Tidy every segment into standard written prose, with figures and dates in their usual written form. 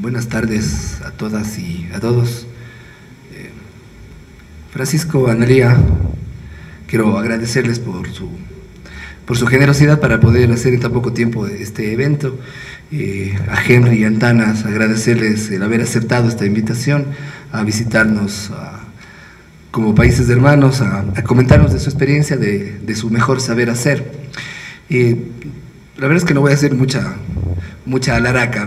Buenas tardes a todas y a todos. Francisco, Analía, quiero agradecerles por su generosidad para poder hacer en tan poco tiempo este evento. A Henry y Antanas, agradecerles el haber aceptado esta invitación a visitarnos como países hermanos, a comentarnos de su experiencia, de su mejor saber hacer. La verdad es que no voy a hacer mucha alaraca.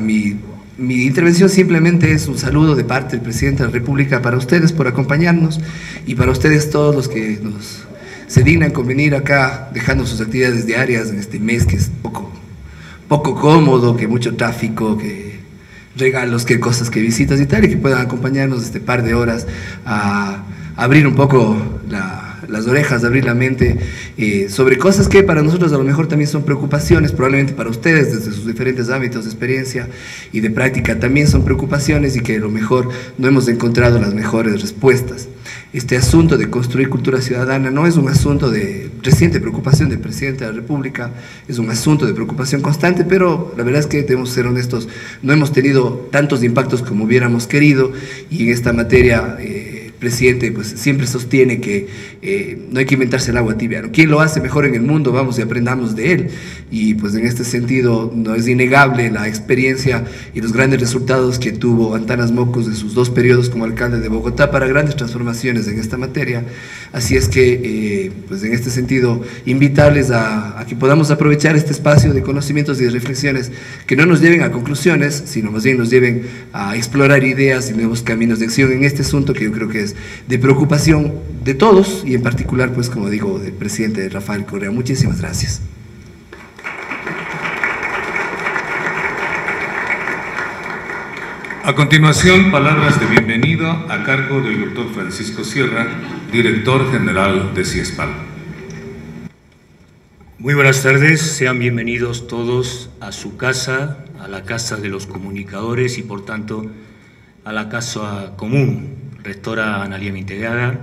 Mi intervención simplemente es un saludo de parte del Presidente de la República para ustedes por acompañarnos y para ustedes todos los que se dignan con venir acá dejando sus actividades diarias en este mes que es poco cómodo, que mucho tráfico, que regalos, que cosas, que visitas y tal, y que puedan acompañarnos este par de horas a abrir un poco las orejas, abrir la mente sobre cosas que para nosotros a lo mejor también son preocupaciones, probablemente para ustedes desde sus diferentes ámbitos de experiencia y de práctica también son preocupaciones y que a lo mejor no hemos encontrado las mejores respuestas. Este asunto de construir cultura ciudadana no es un asunto de reciente preocupación del Presidente de la República, es un asunto de preocupación constante, pero la verdad es que debemos ser honestos, no hemos tenido tantos impactos como hubiéramos querido y en esta materia presidente pues siempre sostiene que no hay que inventarse el agua tibia, ¿no? ¿Quién lo hace mejor en el mundo? Vamos y aprendamos de él. Y pues en este sentido no es innegable la experiencia y los grandes resultados que tuvo Antanas Mockus de sus 2 periodos como alcalde de Bogotá para grandes transformaciones en esta materia. Así es que pues en este sentido invitarles a que podamos aprovechar este espacio de conocimientos y de reflexiones que no nos lleven a conclusiones, sino más bien nos lleven a explorar ideas y nuevos caminos de acción en este asunto que yo creo que es de preocupación de todos y en particular, pues como digo, del presidente Rafael Correa. Muchísimas gracias. A continuación, palabras de bienvenida a cargo del doctor Francisco Sierra, director general de CIESPAL. Muy buenas tardes, sean bienvenidos todos a su casa, a la casa de los comunicadores y por tanto a la casa común. Rectora Analía Mintegueaga,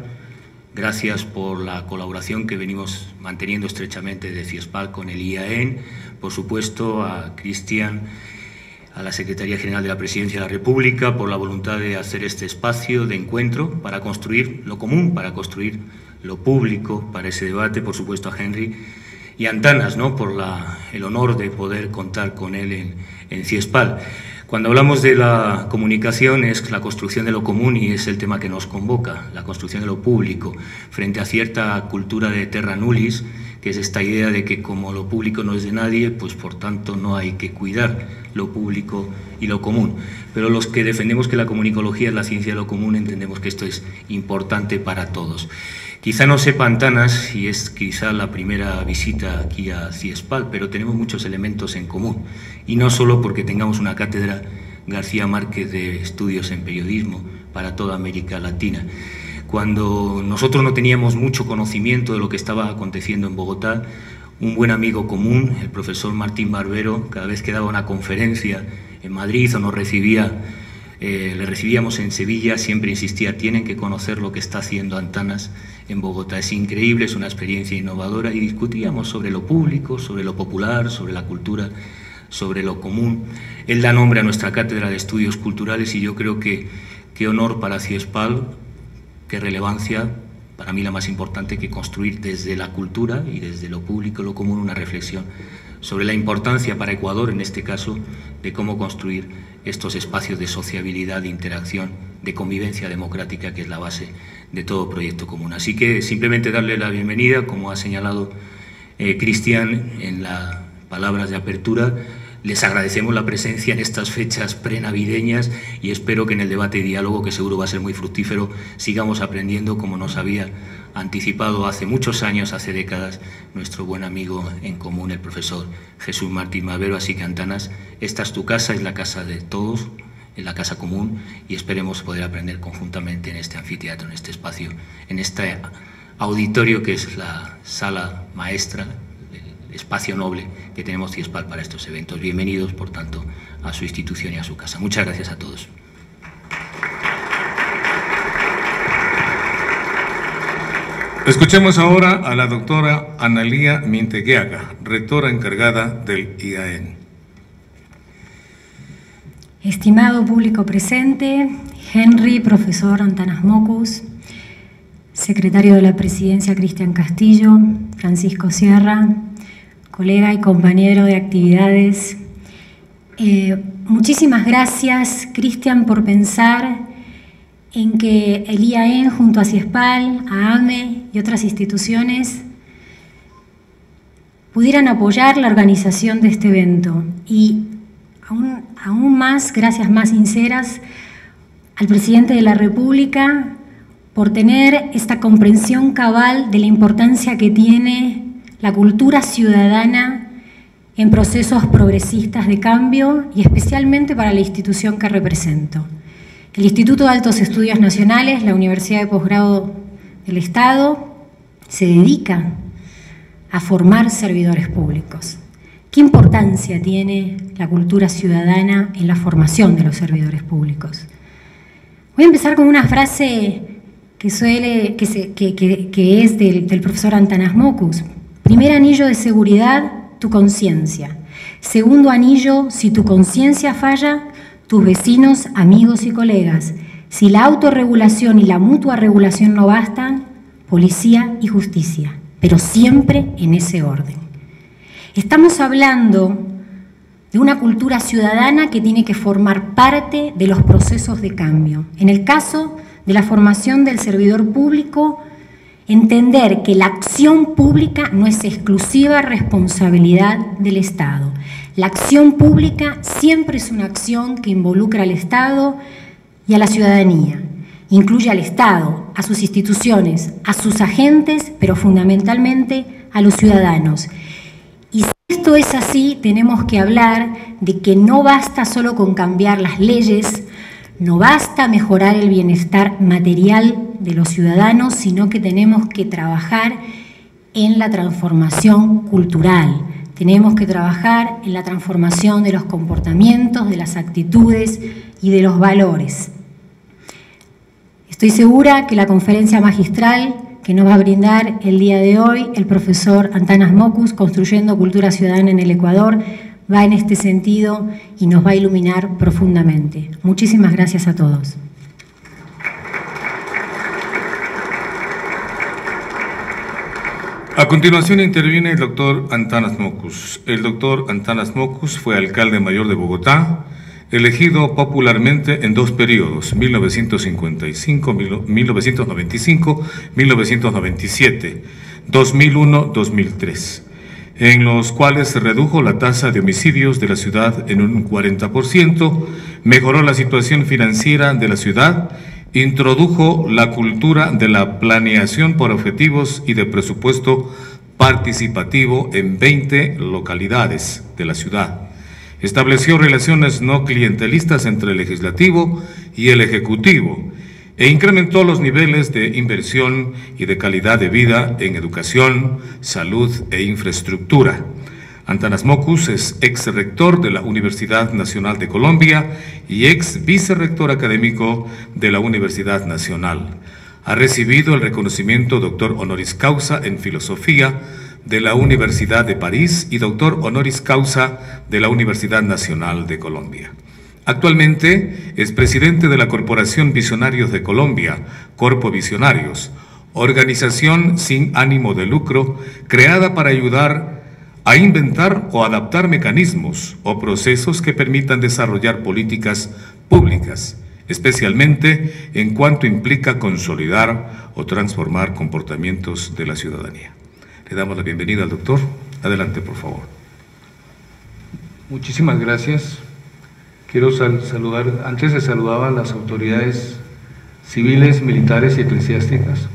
gracias por la colaboración que venimos manteniendo estrechamente de CIESPAL con el IAEN, por supuesto a Cristian, a la Secretaría General de la Presidencia de la República por la voluntad de hacer este espacio de encuentro para construir lo común, para construir lo público, para ese debate, por supuesto a Henry y a Antanas, ¿no? Por el honor de poder contar con él en CIESPAL. Cuando hablamos de la comunicación es la construcción de lo común y es el tema que nos convoca, la construcción de lo público, frente a cierta cultura de terra nullius, que es esta idea de que como lo público no es de nadie, pues por tanto no hay que cuidar lo público y lo común. Pero los que defendemos que la comunicología es la ciencia de lo común entendemos que esto es importante para todos. Quizá no sepa Antanas, y es quizá la primera visita aquí a CIESPAL, pero tenemos muchos elementos en común, y no solo porque tengamos una cátedra García Márquez de estudios en periodismo para toda América Latina. Cuando nosotros no teníamos mucho conocimiento de lo que estaba aconteciendo en Bogotá, un buen amigo común, el profesor Martín Barbero, cada vez que daba una conferencia en Madrid o nos recibía, le recibíamos en Sevilla, siempre insistía, tienen que conocer lo que está haciendo Antanas en Bogotá. Es increíble, es una experiencia innovadora y discutíamos sobre lo público, sobre lo popular, sobre la cultura, sobre lo común. Él da nombre a nuestra cátedra de estudios culturales y yo creo que qué honor para CIESPAL, qué relevancia, para mí la más importante, que construir desde la cultura y desde lo público, lo común, una reflexión sobre la importancia para Ecuador, en este caso, de cómo construir estos espacios de sociabilidad, de interacción, de convivencia democrática, que es la base de todo proyecto común. Así que simplemente darle la bienvenida, como ha señalado Cristian en las palabras de apertura. Les agradecemos la presencia en estas fechas prenavideñas y espero que en el debate y diálogo, que seguro va a ser muy fructífero, sigamos aprendiendo como nos había anticipado hace muchos años, hace décadas, nuestro buen amigo en común, el profesor Jesús Martín Barbero. Así que, Antanas, esta es tu casa, es la casa de todos, es la casa común y esperemos poder aprender conjuntamente en este anfiteatro, en este espacio, en este auditorio que es la sala maestra, el espacio noble que tenemos CIESPAL para estos eventos. Bienvenidos, por tanto, a su institución y a su casa. Muchas gracias a todos. Escuchemos ahora a la doctora Analía Mintegueaga, rectora encargada del IAEN. Estimado público presente, Henry, profesor Antanasmocus, secretario de la Presidencia Cristian Castillo, Francisco Sierra, colega y compañero de actividades. Muchísimas gracias, Cristian, por pensar en que el IAEN junto a CIESPAL, a AME y otras instituciones pudieran apoyar la organización de este evento. Y aún más, gracias más sinceras al presidente de la República por tener esta comprensión cabal de la importancia que tiene la cultura ciudadana en procesos progresistas de cambio y especialmente para la institución que represento. El Instituto de Altos Estudios Nacionales, la Universidad de Posgrado del Estado, se dedica a formar servidores públicos. ¿Qué importancia tiene la cultura ciudadana en la formación de los servidores públicos? Voy a empezar con una frase que es del profesor Antanasmocus. Primer anillo de seguridad, tu conciencia. Segundo anillo, si tu conciencia falla, tus vecinos, amigos y colegas. Si la autorregulación y la mutua regulación no bastan, policía y justicia, pero siempre en ese orden. Estamos hablando de una cultura ciudadana que tiene que formar parte de los procesos de cambio. En el caso de la formación del servidor público, entender que la acción pública no es exclusiva responsabilidad del Estado. La acción pública siempre es una acción que involucra al Estado y a la ciudadanía. Incluye al Estado, a sus instituciones, a sus agentes, pero fundamentalmente a los ciudadanos. Y si esto es así, tenemos que hablar de que no basta solo con cambiar las leyes, no basta mejorar el bienestar material de los ciudadanos, sino que tenemos que trabajar en la transformación cultural. Tenemos que trabajar en la transformación de los comportamientos, de las actitudes y de los valores. Estoy segura que la conferencia magistral que nos va a brindar el día de hoy el profesor Antanasmocus, Construyendo Cultura Ciudadana en el Ecuador, va en este sentido y nos va a iluminar profundamente. Muchísimas gracias a todos. A continuación interviene el doctor Antanasmocus. El doctor Antanasmocus fue alcalde mayor de Bogotá, elegido popularmente en dos periodos, 1995-1997, 2001-2003, en los cuales se redujo la tasa de homicidios de la ciudad en un 40%, mejoró la situación financiera de la ciudad, introdujo la cultura de la planeación por objetivos y de presupuesto participativo en 20 localidades de la ciudad. Estableció relaciones no clientelistas entre el legislativo y el ejecutivo e incrementó los niveles de inversión y de calidad de vida en educación, salud e infraestructura. Antanasmocus es ex rector de la Universidad Nacional de Colombia y ex vicerrector académico de la Universidad Nacional. Ha recibido el reconocimiento doctor honoris causa en filosofía de la Universidad de París y doctor honoris causa de la Universidad Nacional de Colombia. Actualmente es presidente de la Corporación Visionarios de Colombia, Corpo Visionarios, organización sin ánimo de lucro creada para ayudar a inventar o adaptar mecanismos o procesos que permitan desarrollar políticas públicas, especialmente en cuanto implica consolidar o transformar comportamientos de la ciudadanía. Le damos la bienvenida al doctor. Adelante, por favor. Muchísimas gracias. Quiero saludar, antes se saludaba a las autoridades civiles, militares y eclesiásticas.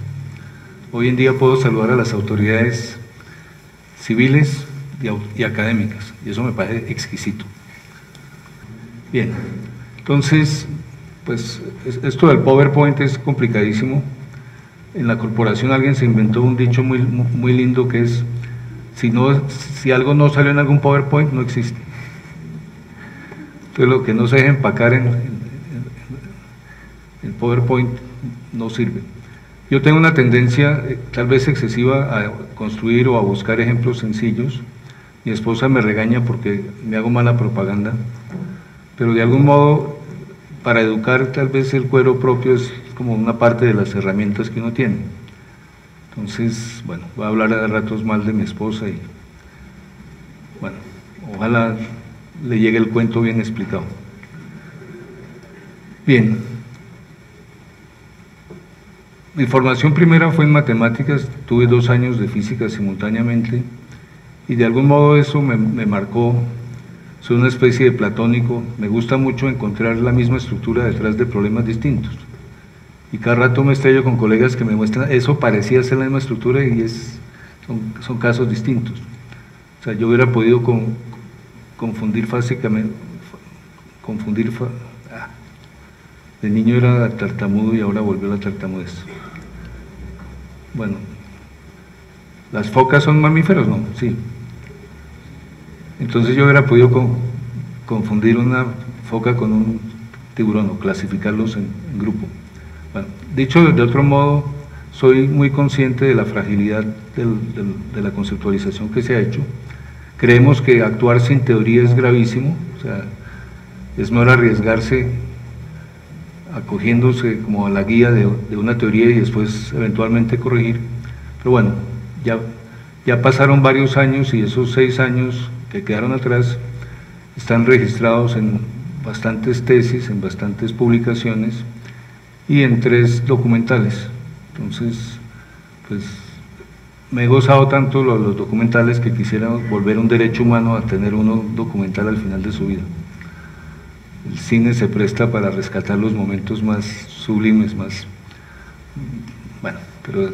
Hoy en día puedo saludar a las autoridades civiles y académicas, y eso me parece exquisito. Bien, entonces, pues esto del PowerPoint es complicadísimo. En la corporación alguien se inventó un dicho muy lindo que es, si algo no salió en algún PowerPoint, no existe. Entonces lo que no se deja empacar en el PowerPoint no sirve. Yo tengo una tendencia tal vez excesiva a construir o a buscar ejemplos sencillos. Mi esposa me regaña porque me hago mala propaganda, pero de algún modo para educar tal vez el cuero propio es como una parte de las herramientas que uno tiene. Entonces, bueno, voy a hablar a ratos mal de mi esposa y bueno, ojalá le llegue el cuento bien explicado. Bien, mi formación primera fue en matemáticas, tuve 2 años de física simultáneamente y de algún modo eso me marcó. Soy una especie de platónico, me gusta mucho encontrar la misma estructura detrás de problemas distintos. Y cada rato me estrello con colegas que me muestran, eso parecía ser la misma estructura y son casos distintos. O sea, yo hubiera podido confundir básicamente, de niño era tartamudo y ahora volvió a la tartamudez. Bueno, ¿las focas son mamíferos? No, sí. Entonces yo hubiera podido confundir una foca con un tiburón o clasificarlos en grupo. Bueno, dicho de otro modo, soy muy consciente de la fragilidad de la conceptualización que se ha hecho. Creemos que actuar sin teoría es gravísimo, o sea, es mejor arriesgarse acogiéndose como a la guía de una teoría y después eventualmente corregir. Pero bueno, ya pasaron varios años y esos 6 años que quedaron atrás están registrados en bastantes tesis, en bastantes publicaciones y en 3 documentales. Entonces, pues me he gozado tanto los documentales que quisiera volver un derecho humano a tener uno documental al final de su vida. El cine se presta para rescatar los momentos más sublimes, más... Bueno, pero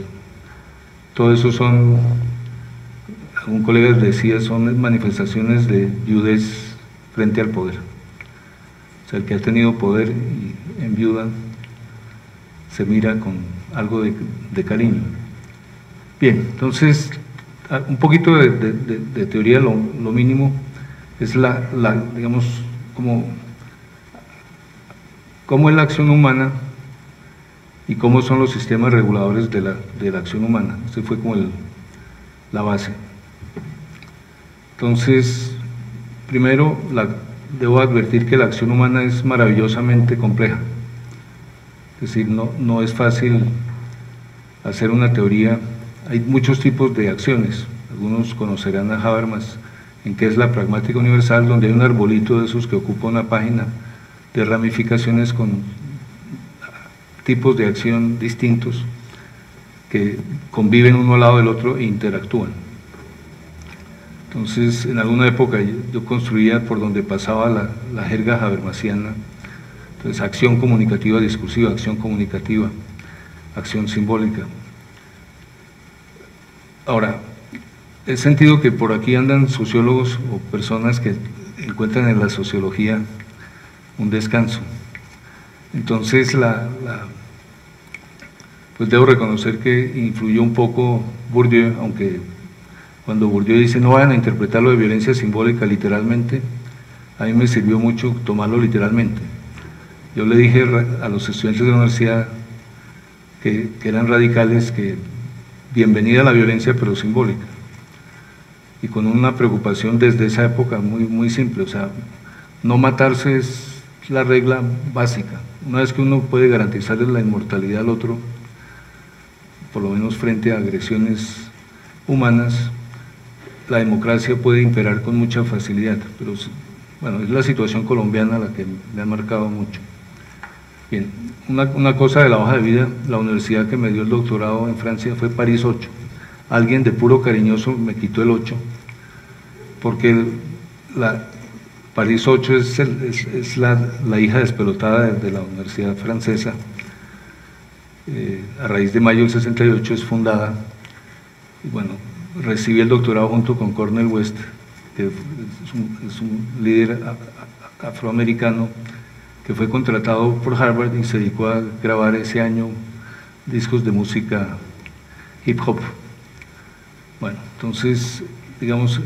todo eso son... Un colega decía, son manifestaciones de viudez frente al poder. O sea, el que ha tenido poder y en viuda se mira con algo de cariño. Bien, entonces, un poquito de teoría, lo mínimo, es digamos, cómo es la acción humana y cómo son los sistemas reguladores de la acción humana. Este fue como la base. Entonces, primero, debo advertir que la acción humana es maravillosamente compleja. Es decir, no es fácil hacer una teoría. Hay muchos tipos de acciones. Algunos conocerán a Habermas, en qué es la pragmática universal, donde hay un arbolito de esos que ocupa una página de ramificaciones con tipos de acción distintos que conviven uno al lado del otro e interactúan. Entonces, en alguna época yo construía por donde pasaba la jerga habermasiana. Entonces, acción comunicativa discursiva, acción comunicativa, acción simbólica. Ahora, he sentido que por aquí andan sociólogos o personas que encuentran en la sociología un descanso. Entonces, pues debo reconocer que influyó un poco Bourdieu, aunque cuando Bourdieu dice no vayan a interpretarlo de violencia simbólica literalmente, a mí me sirvió mucho tomarlo literalmente. Yo le dije a los estudiantes de la universidad que eran radicales, que bienvenida a la violencia pero simbólica, y con una preocupación desde esa época muy simple, o sea, no matarse es la regla básica. Una vez que uno puede garantizarle la inmortalidad al otro, por lo menos frente a agresiones humanas, la democracia puede imperar con mucha facilidad, pero bueno, es la situación colombiana la que me ha marcado mucho. Bien, una cosa de la hoja de vida, la universidad que me dio el doctorado en Francia fue París 8. Alguien de puro cariñoso me quitó el 8, porque París 8 es la hija despelotada de la universidad francesa. A raíz de mayo del 68 es fundada, y bueno, recibí el doctorado junto con Cornel West, que es un líder afroamericano que fue contratado por Harvard y se dedicó a grabar ese año discos de música hip hop. Bueno, entonces, digamos,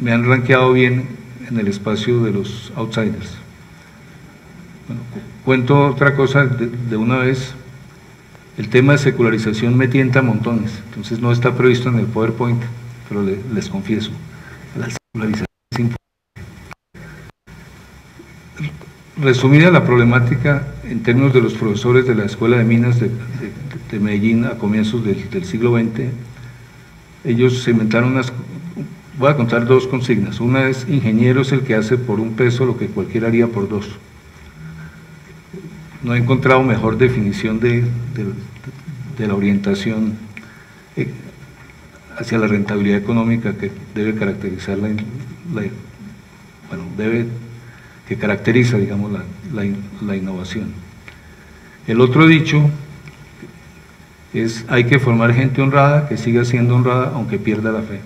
me han rankeado bien en el espacio de los outsiders. Bueno, cuento otra cosa de una vez. El tema de secularización me tienta montones, entonces no está previsto en el PowerPoint, pero les confieso, la secularización es importante. resumida la problemática en términos de los profesores de la Escuela de Minas de Medellín a comienzos del siglo XX, ellos se inventaron voy a contar dos consignas. Una es: ingeniero es el que hace por un peso lo que cualquiera haría por dos. No he encontrado mejor definición de la orientación hacia la rentabilidad económica que debe caracterizar que caracteriza, digamos, la innovación. El otro dicho es: hay que formar gente honrada que siga siendo honrada aunque pierda la fe.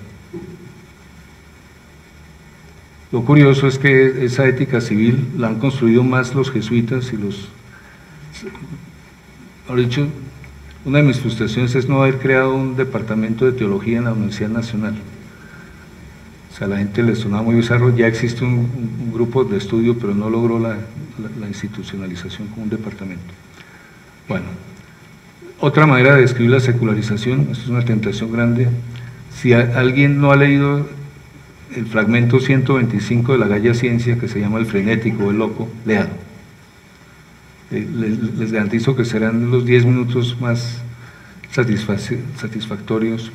Lo curioso es que esa ética civil la han construido más los jesuitas y Ahora dicho, una de mis frustraciones es no haber creado un departamento de teología en la Universidad Nacional. O sea, a la gente le sonaba muy bizarro. Ya existe un grupo de estudio, pero no logró la institucionalización como un departamento. Bueno, otra manera de describir la secularización, esto es una tentación grande. Si alguien no ha leído el fragmento 125 de la Galla Ciencia, que se llama El frenético, el loco, léalo. Les garantizo que serán los 10 minutos más satisfactorios.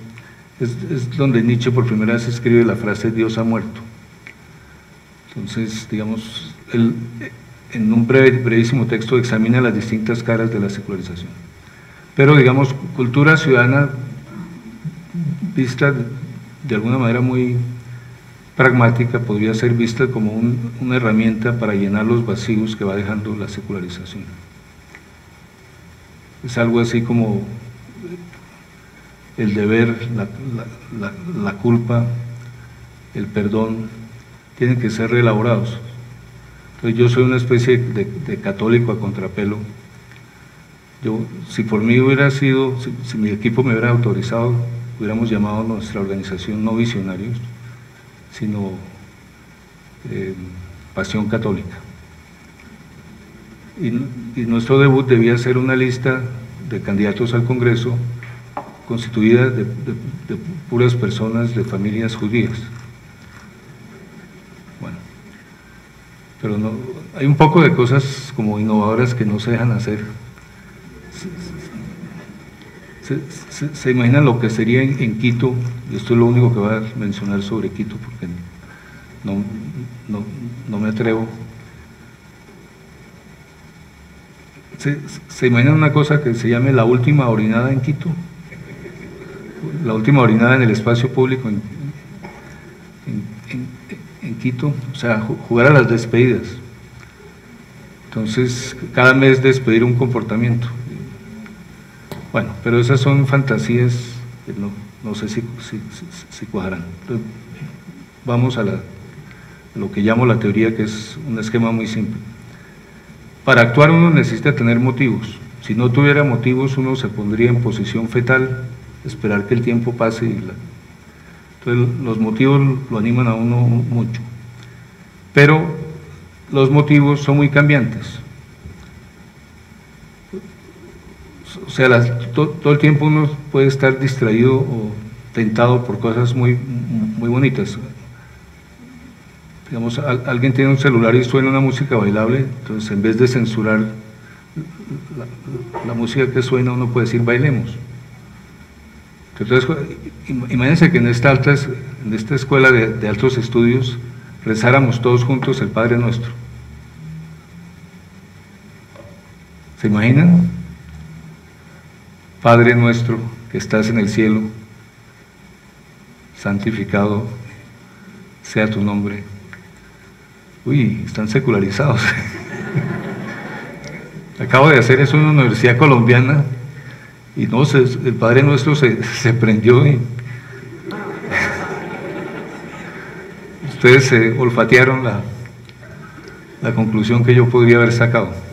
Es donde Nietzsche por primera vez escribe la frase Dios ha muerto. Entonces, digamos, él en un brevísimo texto examina las distintas caras de la secularización. Pero, digamos, cultura ciudadana vista de alguna manera muy pragmática podría ser vista como una herramienta para llenar los vacíos que va dejando la secularización. Es algo así como el deber, la culpa, el perdón, tienen que ser reelaborados. Entonces yo soy una especie de católico a contrapelo. Si por mí hubiera sido, si mi equipo me hubiera autorizado, hubiéramos llamado a nuestra organización no visionarios, sino Pasión Católica. Y nuestro debut debía ser una lista de candidatos al Congreso constituida de puras personas de familias judías. Bueno, pero no, hay un poco de cosas como innovadoras que no se dejan hacer. Se imaginan lo que sería en Quito, y esto es lo único que voy a mencionar sobre Quito porque no me atrevo. ¿Se imaginan una cosa que se llame la última orinada en Quito? La última orinada en el espacio público en Quito, o sea, jugar a las despedidas. Entonces, cada mes despedir un comportamiento. Bueno, pero esas son fantasías que no sé si cuadran. Entonces, vamos a lo que llamo la teoría, que es un esquema muy simple. Para actuar uno necesita tener motivos. Si no tuviera motivos, uno se pondría en posición fetal, esperar que el tiempo pase. Entonces, los motivos lo animan a uno mucho. Pero los motivos son muy cambiantes. O sea, todo el tiempo uno puede estar distraído o tentado por cosas muy bonitas. Digamos, alguien tiene un celular y suena una música bailable, entonces en vez de censurar la música que suena, uno puede decir bailemos. Entonces, imagínense que en esta escuela de altos estudios rezáramos todos juntos el Padre Nuestro. ¿Se imaginan? Padre nuestro que estás en el cielo, santificado sea tu nombre. Uy, están secularizados. Acabo de hacer eso en una universidad colombiana y no, el Padre Nuestro se prendió y ustedes se olfatearon la conclusión que yo podría haber sacado.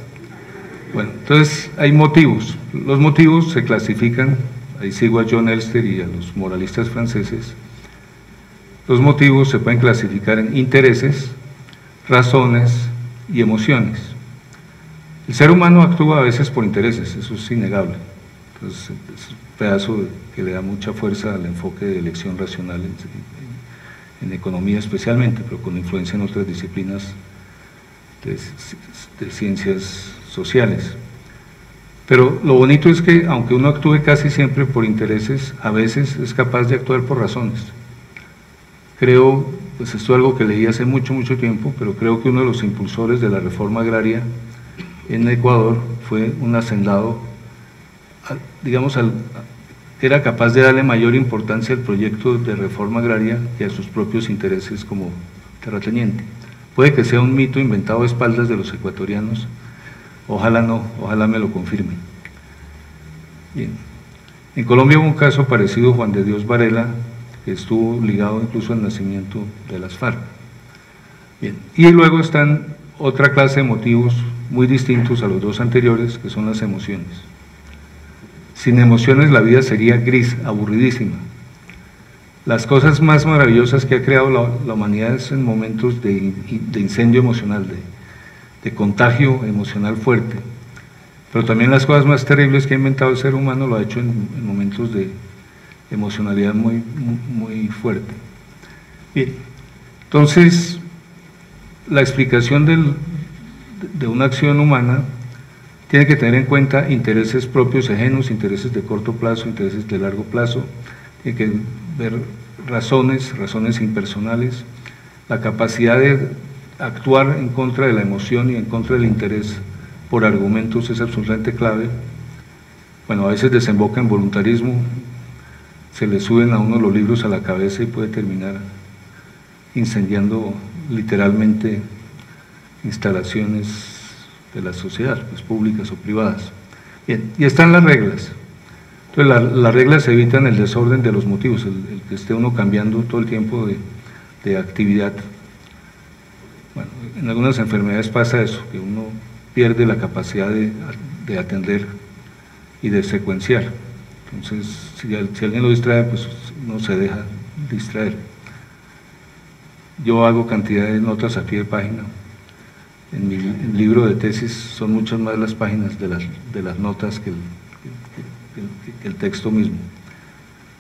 Bueno, entonces hay motivos. Los motivos se clasifican, ahí sigo a John Elster y a los moralistas franceses. Los motivos se pueden clasificar en intereses, razones y emociones. El ser humano actúa a veces por intereses, eso es innegable. Entonces, es un pedazo que le da mucha fuerza al enfoque de elección racional en economía especialmente, pero con influencia en otras disciplinas de ciencias sociales. Pero lo bonito es que, aunque uno actúe casi siempre por intereses, a veces es capaz de actuar por razones. Creo, pues esto es algo que leí hace mucho tiempo, pero creo que uno de los impulsores de la reforma agraria en Ecuador fue un hacendado, digamos, era capaz de darle mayor importancia al proyecto de reforma agraria que a sus propios intereses como terrateniente. Puede que sea un mito inventado a espaldas de los ecuatorianos, ojalá no, ojalá me lo confirmen. Bien. En Colombia hubo un caso parecido, Juan de Dios Varela, que estuvo ligado incluso al nacimiento de las FARC. Bien. Y luego están otra clase de motivos muy distintos a los dos anteriores, que son las emociones. Sin emociones la vida sería gris, aburridísima. Las cosas más maravillosas que ha creado la humanidad es en momentos de incendio emocional, de contagio emocional fuerte. Pero también las cosas más terribles que ha inventado el ser humano lo ha hecho en momentos de emocionalidad muy fuerte. Bien, entonces la explicación de una acción humana tiene que tener en cuenta intereses propios ajenos, intereses de corto plazo, intereses de largo plazo, tiene que ver razones impersonales, la capacidad de actuar en contra de la emoción y en contra del interés por argumentos es absolutamente clave. Bueno, a veces desemboca en voluntarismo, se le suben a uno los libros a la cabeza y puede terminar incendiando literalmente instalaciones de la sociedad, pues públicas o privadas. Bien, y están las reglas. Entonces las reglas evitan el desorden de los motivos, el que esté uno cambiando todo el tiempo de actividad. Bueno, en algunas enfermedades pasa eso, que uno pierde la capacidad de atender y de secuenciar. Entonces, si alguien lo distrae, pues no se deja distraer. Yo hago cantidad de notas a pie de página. En mi libro de tesis son muchas más las páginas de las notas que el texto mismo.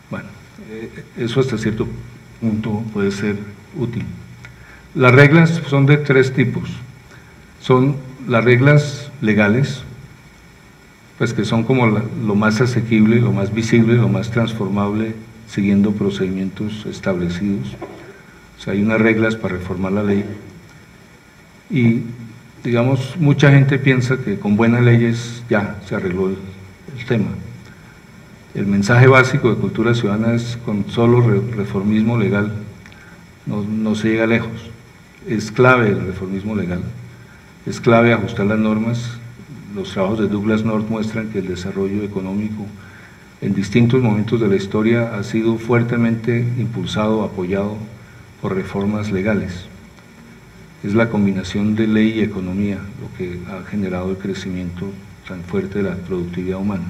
Bueno, eso hasta cierto punto puede ser útil. Las reglas son de tres tipos. Son las reglas legales, pues que son como lo más asequible, lo más visible, lo más transformable, siguiendo procedimientos establecidos. O sea, hay unas reglas para reformar la ley. Y, digamos, mucha gente piensa que con buenas leyes ya se arregló el tema. El mensaje básico de cultura ciudadana es con solo reformismo legal no se llega lejos. Es clave el reformismo legal, es clave ajustar las normas. Los trabajos de Douglas North muestran que el desarrollo económico en distintos momentos de la historia ha sido fuertemente impulsado, apoyado por reformas legales. Es la combinación de ley y economía lo que ha generado el crecimiento tan fuerte de la productividad humana.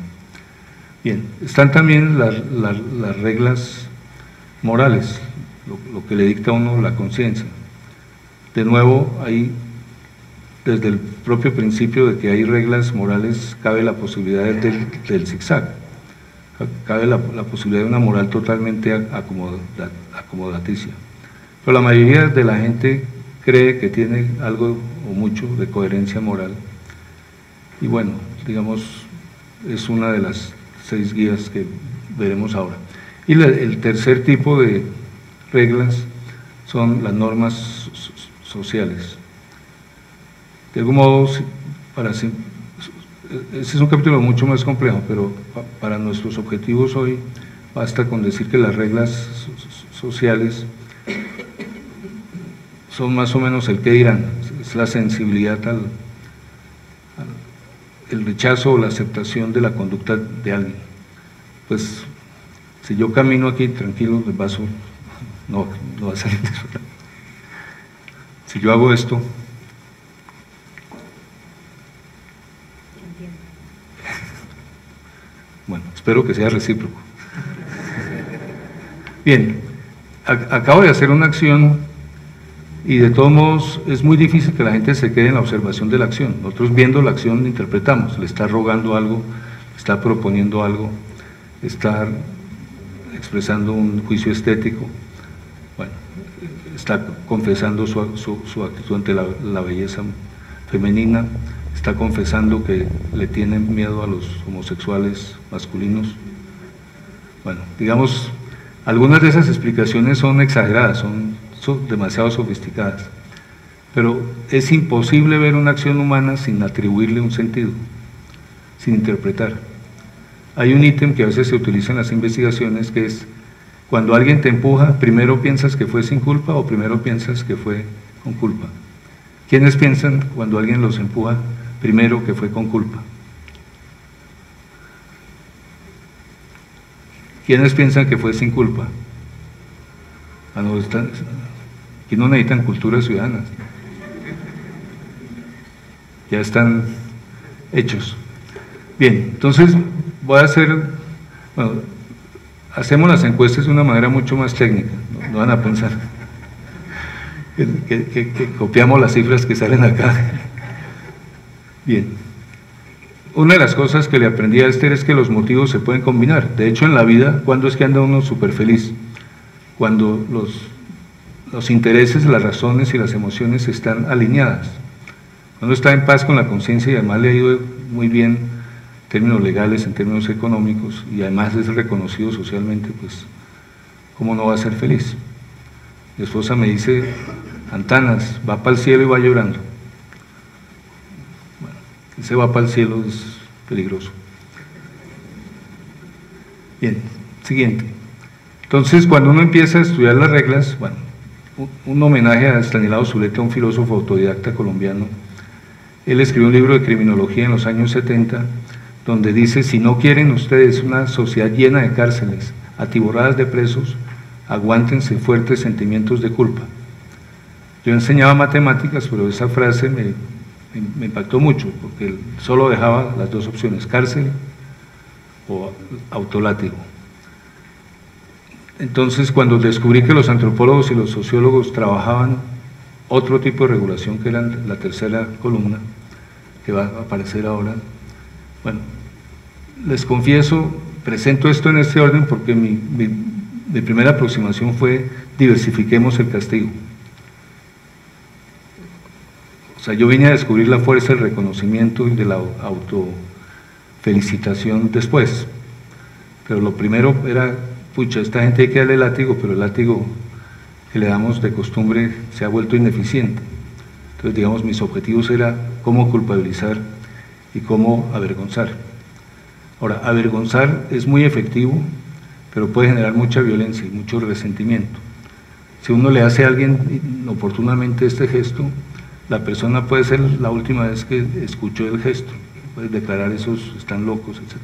Bien, están también las reglas morales, lo que le dicta a uno la conciencia. De nuevo, ahí, desde el propio principio de que hay reglas morales, cabe la posibilidad del zigzag, cabe la posibilidad de una moral totalmente acomodaticia. Pero la mayoría de la gente cree que tiene algo o mucho de coherencia moral. Y bueno, digamos, es una de las 6 guías que veremos ahora. Y el tercer tipo de reglas son las normas sociales. De algún modo, ese es un capítulo mucho más complejo, pero para nuestros objetivos hoy basta con decir que las reglas sociales son más o menos el que dirán, es la sensibilidad el rechazo o la aceptación de la conducta de alguien. Pues si yo camino aquí tranquilo, el vaso no va a salir de su lado. Si yo hago esto, bueno, espero que sea recíproco. Bien, acabo de hacer una acción y de todos modos es muy difícil que la gente se quede en la observación de la acción. Nosotros viendo la acción interpretamos, le está rogando algo, le está proponiendo algo, está expresando un juicio estético, bueno, está confesando su actitud ante la belleza femenina está confesando que le tienen miedo a los homosexuales masculinos. Bueno, digamos, algunas de esas explicaciones son exageradas, son demasiado sofisticadas, pero es imposible ver una acción humana sin atribuirle un sentido, sin interpretar. Hay un ítem que a veces se utiliza en las investigaciones que es: cuando alguien te empuja, ¿primero piensas que fue sin culpa o primero piensas que fue con culpa? ¿Quiénes piensan cuando alguien los empuja primero que fue con culpa? ¿Quiénes piensan que fue sin culpa? Aquí no necesitan culturas ciudadanas, ya están hechos. Bien, entonces voy a hacer, bueno, hacemos las encuestas de una manera mucho más técnica, no van a pensar que copiamos las cifras que salen acá. Bien, una de las cosas que le aprendí a Esther es que los motivos se pueden combinar. De hecho, en la vida, ¿cuándo es que anda uno súper feliz? Cuando los intereses, las razones y las emociones están alineadas. Cuando está en paz con la conciencia y además le ha ido muy bien en términos legales, en términos económicos, y además es reconocido socialmente, pues, ¿cómo no va a ser feliz? Mi esposa me dice: Antanas, va para el cielo y va llorando. Bueno, ese va para el cielo es peligroso. Bien, siguiente. Entonces, cuando uno empieza a estudiar las reglas, bueno, un homenaje a Estanislao Zuleta, un filósofo autodidacta colombiano. Él escribió un libro de criminología en los años 70, donde dice: si no quieren ustedes una sociedad llena de cárceles, atiborradas de presos, aguántense fuertes sentimientos de culpa. Yo enseñaba matemáticas, pero esa frase me impactó mucho, porque él solo dejaba las dos opciones: cárcel o autolátigo. Entonces, cuando descubrí que los antropólogos y los sociólogos trabajaban otro tipo de regulación, que era la tercera columna, que va a aparecer ahora, bueno, les confieso, presento esto en este orden porque mi primera aproximación fue: diversifiquemos el castigo. O sea, yo vine a descubrir la fuerza del reconocimiento y de la autofelicitación después, pero lo primero era: pucha, esta gente hay que darle látigo, pero el látigo que le damos de costumbre se ha vuelto ineficiente. Entonces, digamos, mis objetivos eran cómo culpabilizar y cómo avergonzar. Ahora, avergonzar es muy efectivo, pero puede generar mucha violencia y mucho resentimiento. Si uno le hace a alguien inoportunamente este gesto, la persona puede ser la última vez que escuchó el gesto, puede declarar: esos están locos, etc.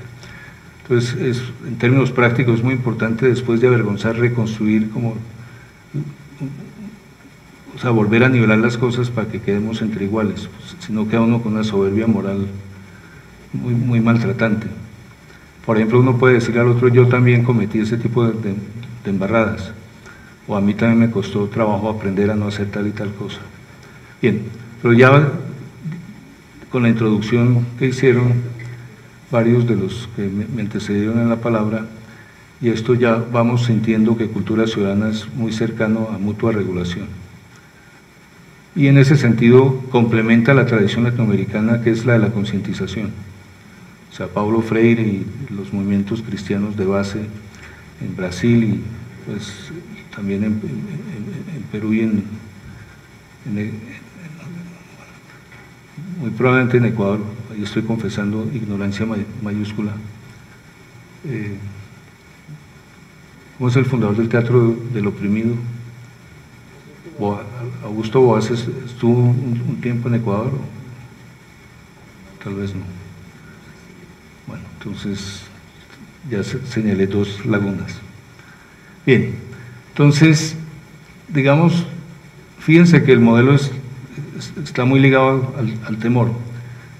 Entonces, en términos prácticos es muy importante, después de avergonzar, reconstruir, como, o sea, volver a nivelar las cosas para que quedemos entre iguales, pues, si no queda uno con una soberbia moral muy maltratante. Por ejemplo, uno puede decir al otro: yo también cometí ese tipo de embarradas, o a mí también me costó trabajo aprender a no hacer tal y tal cosa. Bien, pero ya con la introducción que hicieron varios de los que me antecedieron en la palabra, y esto ya vamos sintiendo que cultura ciudadana es muy cercano a mutua regulación. Y en ese sentido complementa la tradición latinoamericana, que es la de la concientización. O sea, Paulo Freire y los movimientos cristianos de base en Brasil y pues también en Perú y muy probablemente en Ecuador. Ahí estoy confesando ignorancia mayúscula. ¿Cómo es el fundador del Teatro del Oprimido? Augusto Boas estuvo un tiempo en Ecuador, o tal vez no. Bueno, entonces ya señalé dos lagunas. Bien, entonces, digamos, fíjense que el modelo está muy ligado al temor.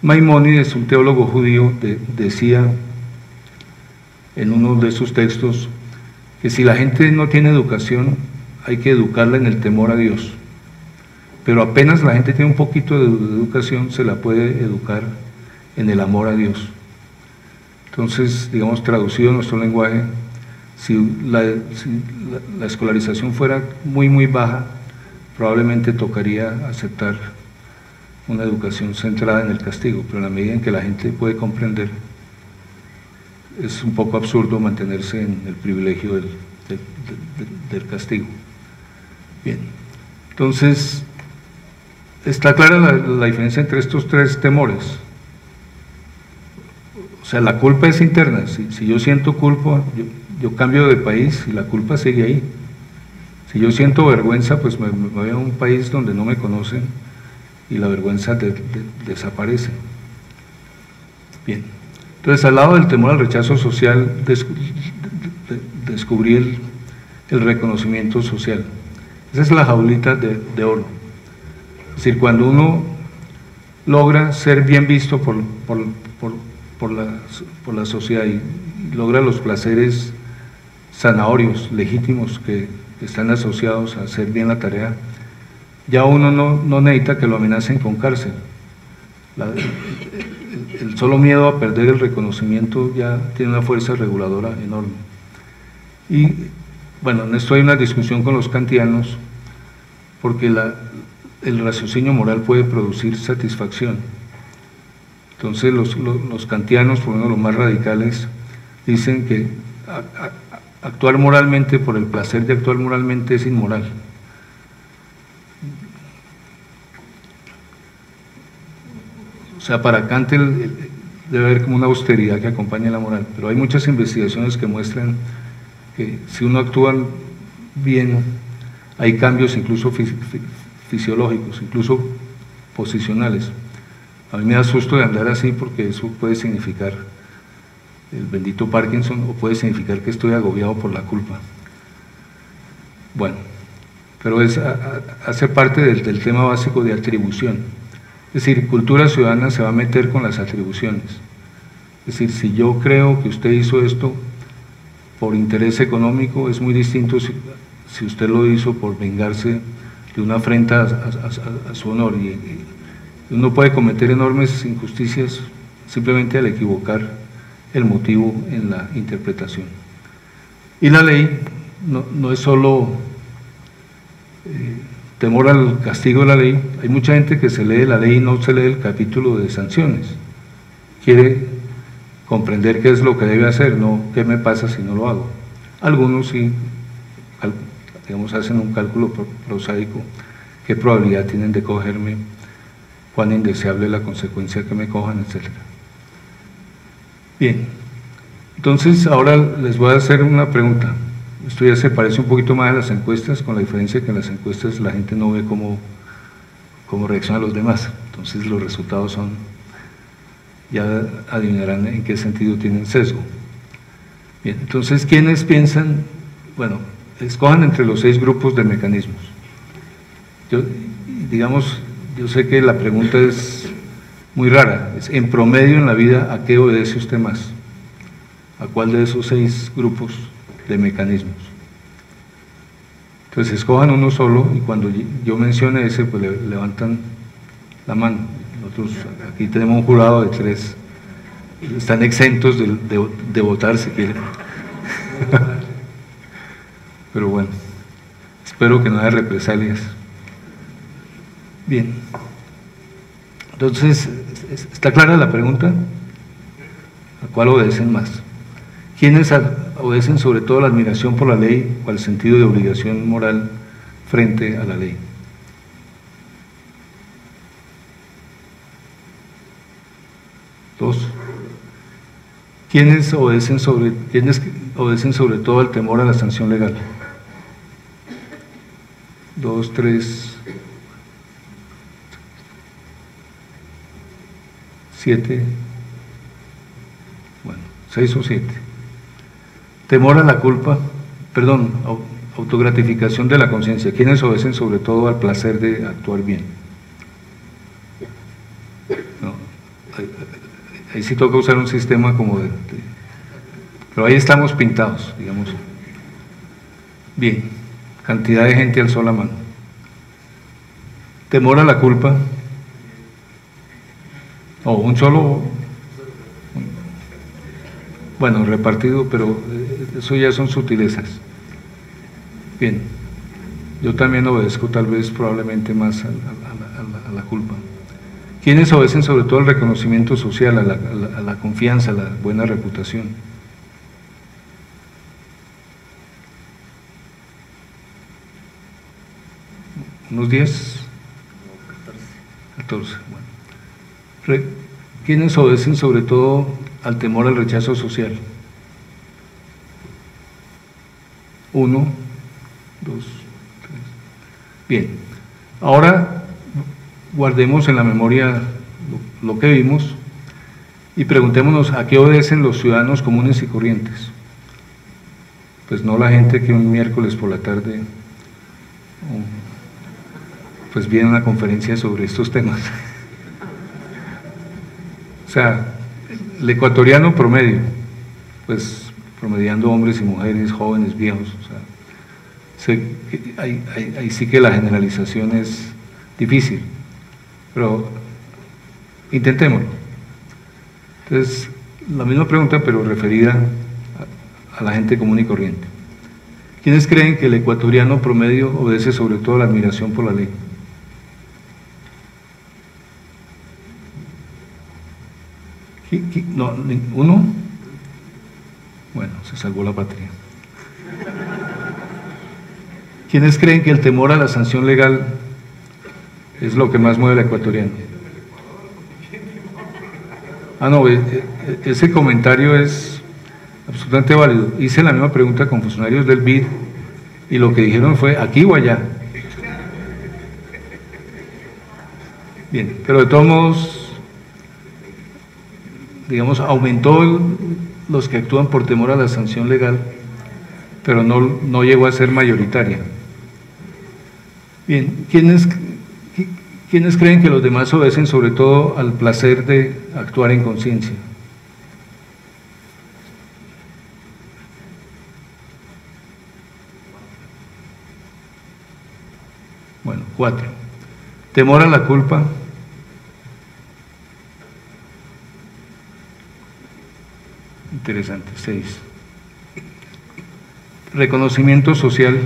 Maimónides, un teólogo judío, decía en uno de sus textos que si la gente no tiene educación, hay que educarla en el temor a Dios, pero apenas la gente tiene un poquito de educación, se la puede educar en el amor a Dios. Entonces, digamos, traducido en nuestro lenguaje, si la escolarización fuera muy baja, probablemente tocaría aceptar una educación centrada en el castigo, pero en la medida en que la gente puede comprender, es un poco absurdo mantenerse en el privilegio del castigo. Bien, entonces, está clara la diferencia entre estos tres temores. O sea, la culpa es interna. Si yo siento culpa, yo cambio de país y la culpa sigue ahí. Si yo siento vergüenza, pues me voy a un país donde no me conocen y la vergüenza desaparece. Bien, entonces al lado del temor al rechazo social, descubrí el reconocimiento social. Esa es la jaulita de oro. Es decir, cuando uno logra ser bien visto por la sociedad y logra los placeres zanahorios, legítimos, que están asociados a hacer bien la tarea, ya uno no necesita que lo amenacen con cárcel. El solo miedo a perder el reconocimiento ya tiene una fuerza reguladora enorme. Y bueno, en esto hay una discusión con los kantianos, porque el raciocinio moral puede producir satisfacción. Entonces los kantianos, por lo menos los más radicales, dicen que actuar moralmente por el placer de actuar moralmente es inmoral. O sea, para Kant debe haber como una austeridad que acompañe la moral, pero hay muchas investigaciones que muestran que si uno actúa bien, hay cambios incluso fisiológicos, incluso posicionales. A mí me da susto de andar así porque eso puede significar el bendito Parkinson o puede significar que estoy agobiado por la culpa. Bueno, pero hace parte del tema básico de atribución. Es decir, cultura ciudadana se va a meter con las atribuciones. Es decir, si yo creo que usted hizo esto por interés económico, es muy distinto si usted lo hizo por vengarse de una afrenta a su honor. Y uno puede cometer enormes injusticias simplemente al equivocar el motivo en la interpretación. Y la ley no es solo temor al castigo de la ley. Hay mucha gente que se lee la ley y no se lee el capítulo de sanciones. Quiere comprender qué es lo que debe hacer, no qué me pasa si no lo hago. Algunos sí, digamos, hacen un cálculo prosaico, qué probabilidad tienen de cogerme, cuán indeseable es la consecuencia que me cojan, etc. Bien, entonces ahora les voy a hacer una pregunta. Esto ya se parece un poquito más a las encuestas, con la diferencia que en las encuestas la gente no ve cómo reaccionan los demás. Entonces los resultados son, ya adivinarán en qué sentido tienen sesgo. Bien, entonces, ¿quiénes piensan? Bueno, escojan entre los 6 grupos de mecanismos. Yo sé que la pregunta es muy rara, es en promedio en la vida, ¿a qué obedece usted más? ¿A cuál de esos 6 grupos de mecanismos? Entonces escojan uno solo y cuando yo mencione ese, pues levantan la mano. Nosotros aquí tenemos un jurado de 3, están exentos de votar si quieren. Pero bueno, espero que no haya represalias. Bien, entonces, ¿está clara la pregunta? ¿A cuál obedecen más? ¿Quiénes obedecen sobre todo la admiración por la ley o al sentido de obligación moral frente a la ley? Dos. ¿Quiénes obedecen sobre todo al temor a la sanción legal? 2, 3, 7, bueno, 6 o 7. Temor a la culpa, perdón, autogratificación de la conciencia. ¿Quiénes obedecen sobre todo al placer de actuar bien? No, ahí sí toca usar un sistema como pero ahí estamos pintados, digamos. Bien, cantidad de gente alzó la mano. Temor a la culpa, o un solo, bueno, repartido, pero eso ya son sutilezas. Bien, yo también obedezco tal vez probablemente más a la culpa. ¿Quiénes obedecen sobre todo al reconocimiento social, a la confianza, a la buena reputación? ¿Unos 10? 14. Bueno. ¿Quiénes obedecen sobre todo al temor al rechazo social? 1, 2, 3. Bien, ahora guardemos en la memoria lo que vimos y preguntémonos a qué obedecen los ciudadanos comunes y corrientes. Pues no la gente que un miércoles por la tarde pues viene a una conferencia sobre estos temas. O sea, el ecuatoriano promedio, pues promediando hombres y mujeres, jóvenes, viejos, o sea, ahí sí que la generalización es difícil, pero intentémoslo. Entonces, la misma pregunta, pero referida a la gente común y corriente. ¿Quiénes creen que el ecuatoriano promedio obedece sobre todo a la admiración por la ley? No, ¿uno? Bueno, se salvó la patria. ¿Quiénes creen que el temor a la sanción legal es lo que más mueve al ecuatoriano? Ah, no, ese comentario es absolutamente válido. Hice la misma pregunta con funcionarios del BID y lo que dijeron fue aquí o allá. Bien, pero de todos modos, digamos, aumentó los que actúan por temor a la sanción legal, pero no llegó a ser mayoritaria. Bien, ¿quiénes creen que los demás obedecen sobre todo al placer de actuar en conciencia? Bueno, 4. Temor a la culpa. Interesante, 6. Reconocimiento social.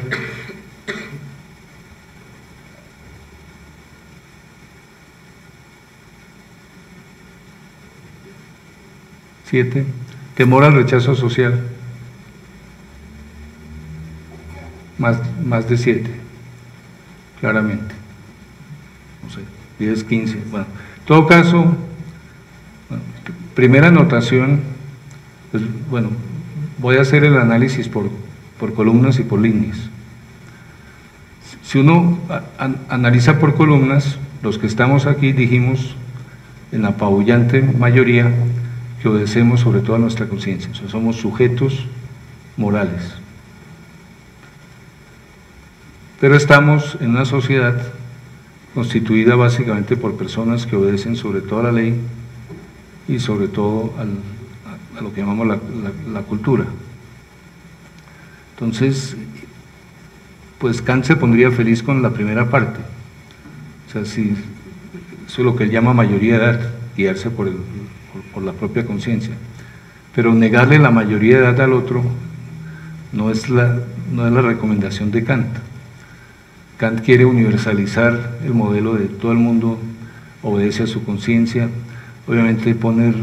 7. Temor al rechazo social. Más de 7, claramente. No sé, 10, 15. Bueno, en todo caso, bueno, primera anotación, pues, bueno, voy a hacer el análisis por columnas y por líneas. Si uno analiza por columnas, los que estamos aquí dijimos en la apabullante mayoría que obedecemos sobre todo a nuestra conciencia, o sea, somos sujetos morales. Pero estamos en una sociedad constituida básicamente por personas que obedecen sobre todo a la ley y sobre todo a lo que llamamos la cultura. Entonces, pues Kant se pondría feliz con la primera parte, o sea, si eso es lo que él llama mayoría de edad, guiarse por la propia conciencia, pero negarle la mayoría de edad al otro no es la recomendación de Kant. Kant quiere universalizar el modelo de todo el mundo obedece a su conciencia, obviamente pone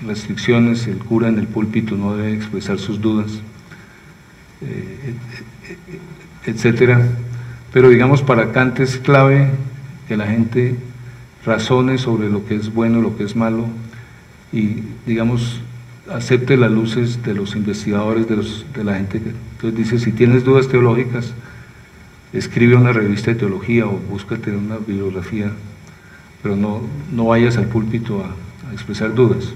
restricciones, el cura en el púlpito no debe expresar sus dudas, etcétera, pero digamos para Kant es clave que la gente razone sobre lo que es bueno, lo que es malo y digamos acepte las luces de los investigadores, de la gente. Entonces dice, si tienes dudas teológicas, escribe una revista de teología o búscate una bibliografía, pero no vayas al púlpito a expresar dudas.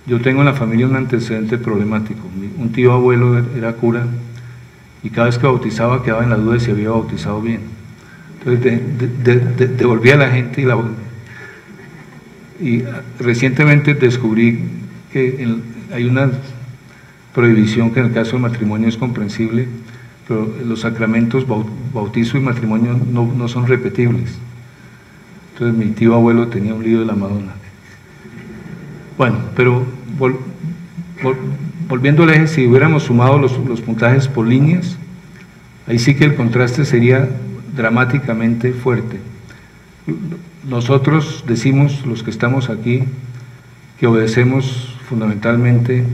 Yo tengo en la familia un antecedente problemático. Un tío abuelo era cura y cada vez que bautizaba quedaba en la duda de si había bautizado bien. Entonces devolvía a la gente y recientemente descubrí que hay una prohibición que en el caso del matrimonio es comprensible, pero los sacramentos, bautizo y matrimonio no son repetibles. Entonces mi tío abuelo tenía un lío de la Madonna. Bueno, pero volviendo al eje, si hubiéramos sumado los puntajes por líneas, ahí sí que el contraste sería dramáticamente fuerte. Nosotros decimos, los que estamos aquí, que obedecemos fundamentalmente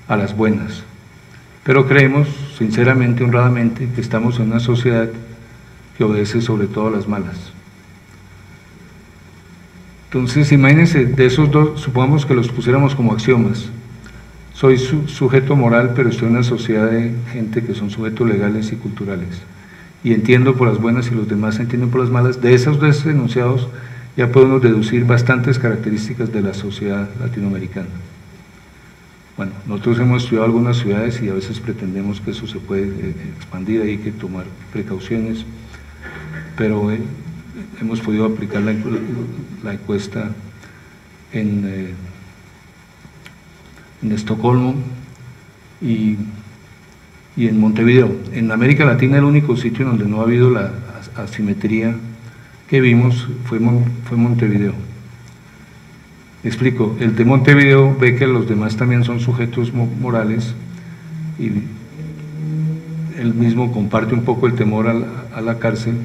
a las buenas, pero creemos, sinceramente, honradamente, que estamos en una sociedad que obedece sobre todo a las malas. Entonces, imagínense, de esos dos, supongamos que los pusiéramos como axiomas. Soy sujeto moral, pero estoy en una sociedad de gente que son sujetos legales y culturales. Y entiendo por las buenas y los demás entienden por las malas. De esos dos enunciados ya podemos deducir bastantes características de la sociedad latinoamericana. Bueno, nosotros hemos estudiado algunas ciudades y a veces pretendemos que eso se puede expandir, hay que tomar precauciones, pero hemos podido aplicar la encuesta en Estocolmo y en Montevideo. En América Latina el único sitio donde no ha habido la asimetría que vimos fue Montevideo. Explico, el de Montevideo ve que los demás también son sujetos morales y él mismo comparte un poco el temor a la cárcel,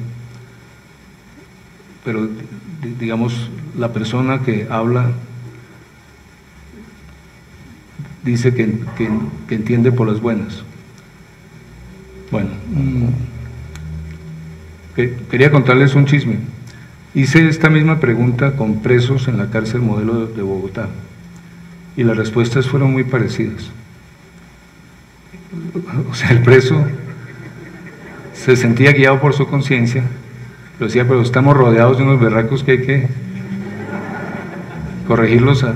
pero digamos la persona que habla dice que entiende por las buenas. Bueno, quería contarles un chisme. Hice esta misma pregunta con presos en la cárcel Modelo de Bogotá y las respuestas fueron muy parecidas. O sea, el preso se sentía guiado por su conciencia, pero decía, pero estamos rodeados de unos berracos que hay que corregirlos a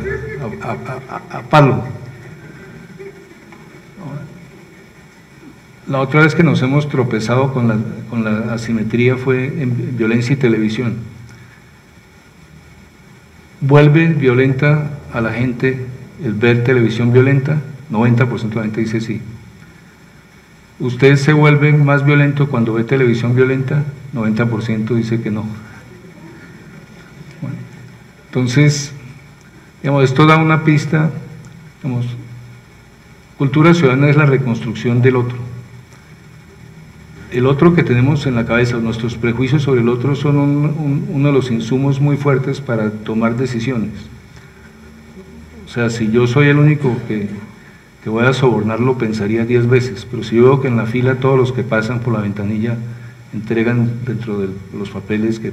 palo. La otra vez que nos hemos tropezado con la asimetría fue en violencia y televisión. ¿Vuelve violenta a la gente el ver televisión violenta? 90% de la gente dice sí. ¿Usted se vuelve más violento cuando ve televisión violenta? 90% dice que no. Bueno, entonces, digamos, esto da una pista, digamos, cultura ciudadana es la reconstrucción del otro. El otro que tenemos en la cabeza, nuestros prejuicios sobre el otro son uno de los insumos muy fuertes para tomar decisiones. O sea, si yo soy el único que voy a sobornarlo, pensaría 10 veces, pero si yo veo que en la fila todos los que pasan por la ventanilla entregan dentro de los papeles que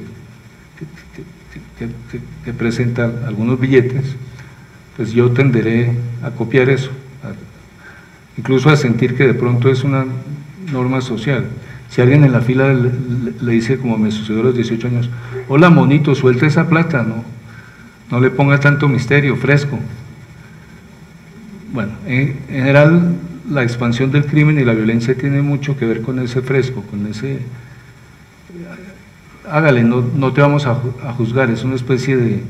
presentan algunos billetes, pues yo tenderé a copiar eso, incluso a sentir que de pronto es una norma social. Si alguien en la fila le dice, como me sucedió a los 18 años, hola monito, suelta esa plata, no le ponga tanto misterio, fresco. Bueno, en general la expansión del crimen y la violencia tiene mucho que ver con ese fresco, con ese, hágale, no te vamos a juzgar, es una especie de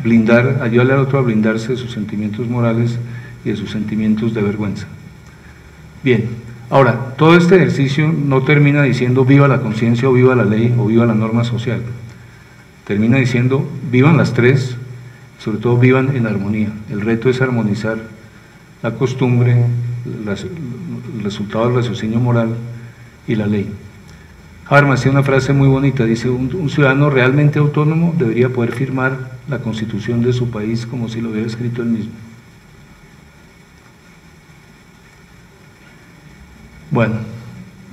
blindar, ayudarle al otro a blindarse de sus sentimientos morales y de sus sentimientos de vergüenza. Bien. Ahora, todo este ejercicio no termina diciendo viva la conciencia o viva la ley o viva la norma social. Termina diciendo vivan las tres, sobre todo vivan en armonía. El reto es armonizar la costumbre, el resultado del raciocinio moral y la ley. Habermas tiene una frase muy bonita, dice, un ciudadano realmente autónomo debería poder firmar la constitución de su país como si lo hubiera escrito él mismo. Bueno,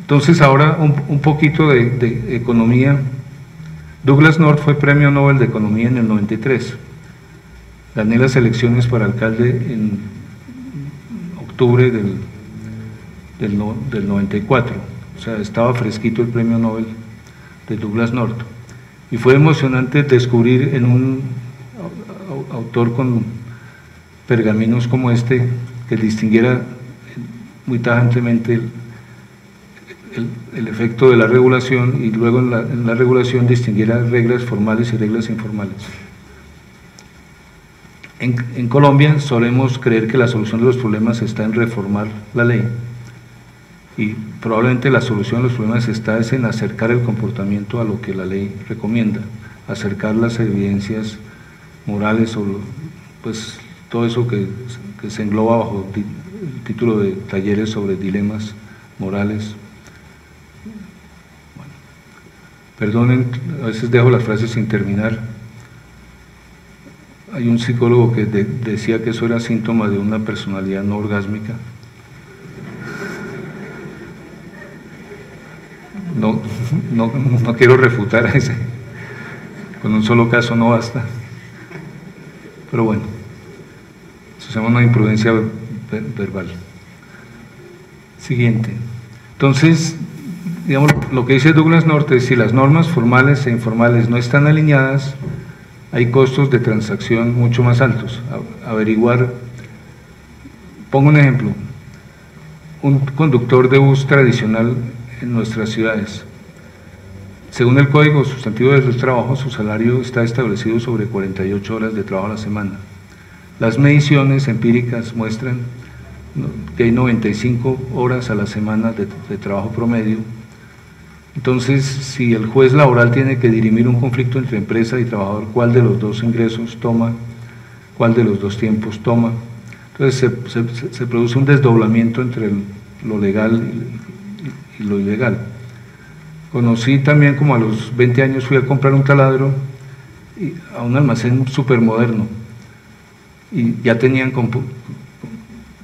entonces ahora un poquito de economía. Douglas North fue premio Nobel de Economía en el 93. Gané las elecciones para alcalde en octubre del 94. O sea, estaba fresquito el premio Nobel de Douglas North. Y fue emocionante descubrir en un autor con pergaminos como este, que distinguiera muy tajantemente el efecto de la regulación y luego en la regulación distinguiera reglas formales y reglas informales. En Colombia solemos creer que la solución de los problemas está en reformar la ley y probablemente la solución de los problemas está en acercar el comportamiento a lo que la ley recomienda, acercar las evidencias morales o pues todo eso que se engloba bajo el título de talleres sobre dilemas morales. Perdonen, a veces dejo las frases sin terminar. Hay un psicólogo que decía que eso era síntoma de una personalidad no orgásmica. No quiero refutar a ese. Con un solo caso no basta. Pero bueno, eso se llama una imprudencia verbal. Siguiente. Entonces, digamos, lo que dice Douglas North es: si las normas formales e informales no están alineadas, hay costos de transacción mucho más altos. Averiguar, pongo un ejemplo, un conductor de bus tradicional en nuestras ciudades, según el Código Sustantivo del Trabajo, su salario está establecido sobre 48 horas de trabajo a la semana. Las mediciones empíricas muestran que hay 95 horas a la semana de trabajo promedio. Entonces, si el juez laboral tiene que dirimir un conflicto entre empresa y trabajador, ¿cuál de los dos ingresos toma? ¿Cuál de los dos tiempos toma? Entonces se produce un desdoblamiento entre lo legal y lo ilegal. Conocí también, como a los 20 años, fui a comprar un taladro a un almacén súper moderno y ya tenían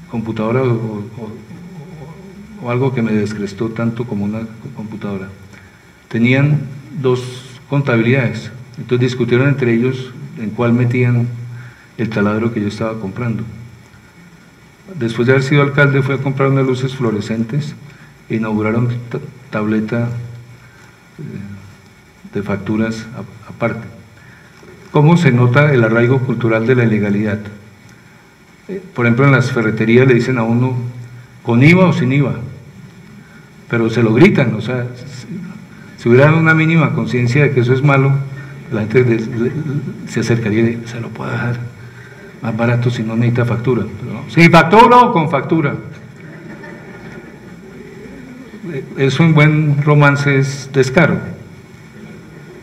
computadora o algo que me descrestó tanto como una computadora. Tenían dos contabilidades, entonces discutieron entre ellos en cuál metían el taladro que yo estaba comprando. Después de haber sido alcalde, fui a comprar unas luces fluorescentes e inauguraron tableta de facturas aparte. ¿Cómo se nota el arraigo cultural de la ilegalidad? Por ejemplo, en las ferreterías le dicen a uno con IVA o sin IVA, pero se lo gritan. O sea, si hubiera una mínima conciencia de que eso es malo, la gente se acercaría y se lo puede dejar más barato si no necesita factura. Pero no, ¿sin factura o con factura? Eso en buen romance es descaro.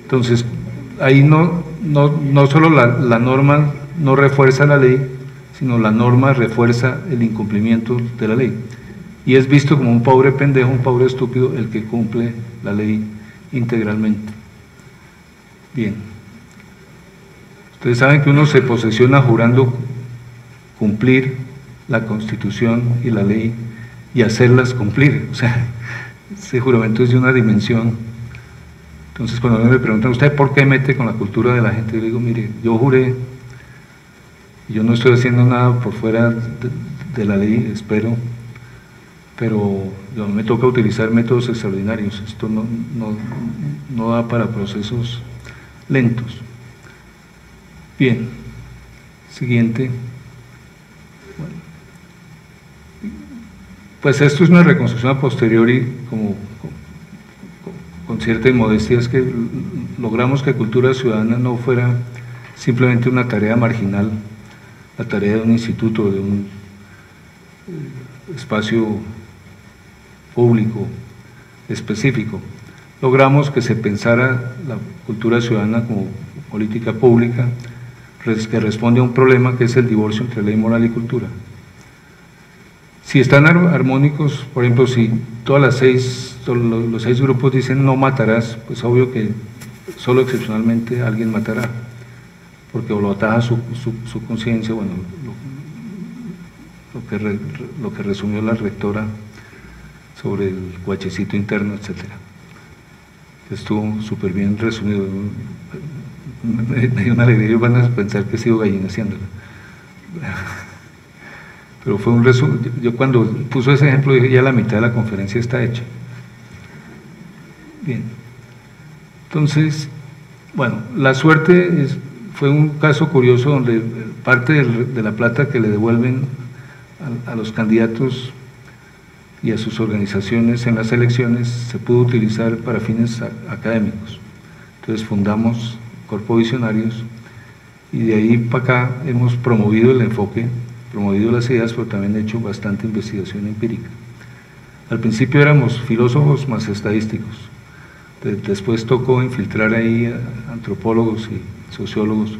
Entonces, ahí no solo la norma no refuerza la ley, sino la norma refuerza el incumplimiento de la ley. Y es visto como un pobre pendejo, un pobre estúpido, el que cumple la ley integralmente. Bien. Ustedes saben que uno se posesiona jurando cumplir la Constitución y la ley y hacerlas cumplir. O sea, ese juramento es de una dimensión. Entonces, cuando me preguntan, ¿usted por qué mete con la cultura de la gente? Yo le digo, mire, yo juré, yo no estoy haciendo nada por fuera de la ley, espero, pero yo me toca utilizar métodos extraordinarios. Esto no da para procesos lentos. Bien, siguiente. Bueno. Pues esto es una reconstrucción a posteriori, como con cierta inmodestia, es que logramos que cultura ciudadana no fuera simplemente una tarea marginal, la tarea de un instituto, de un espacio público específico. Logramos que se pensara la cultura ciudadana como política pública que responde a un problema que es el divorcio entre ley moral y cultura. Si están armónicos, por ejemplo, si los 6 grupos dicen no matarás, pues obvio que solo excepcionalmente alguien matará, porque o lo ataja su conciencia, bueno, lo que resumió la rectora sobre el guachecito interno, etcétera. Estuvo súper bien resumido. Me dio una alegría, ellos van a pensar que sigo gallinaciándola. Pero fue un resumen. Yo cuando puso ese ejemplo dije, ya la mitad de la conferencia está hecha. Bien. Entonces, bueno, la suerte fue un caso curioso donde parte de la plata que le devuelven a los candidatos y a sus organizaciones en las elecciones se pudo utilizar para fines académicos. Entonces fundamos Corpo Visionarios y de ahí para acá hemos promovido el enfoque, promovido las ideas, pero también hecho bastante investigación empírica. Al principio éramos filósofos más estadísticos, después tocó infiltrar ahí a antropólogos y sociólogos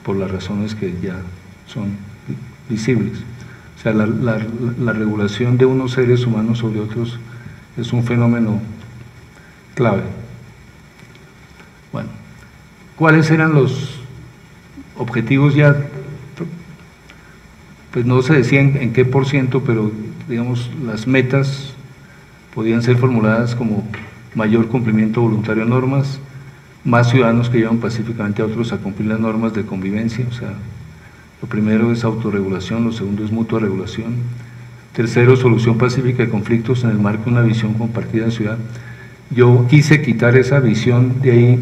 por las razones que ya son visibles. O sea, la regulación de unos seres humanos sobre otros es un fenómeno clave. Bueno, ¿cuáles eran los objetivos ya? Pues no se decía en qué por ciento, pero digamos las metas podían ser formuladas como mayor cumplimiento voluntario de normas, más ciudadanos que llevan pacíficamente a otros a cumplir las normas de convivencia, o sea, lo primero es autorregulación, lo segundo es mutua regulación, tercero, solución pacífica de conflictos en el marco de una visión compartida de ciudad. Yo quise quitar esa visión de ahí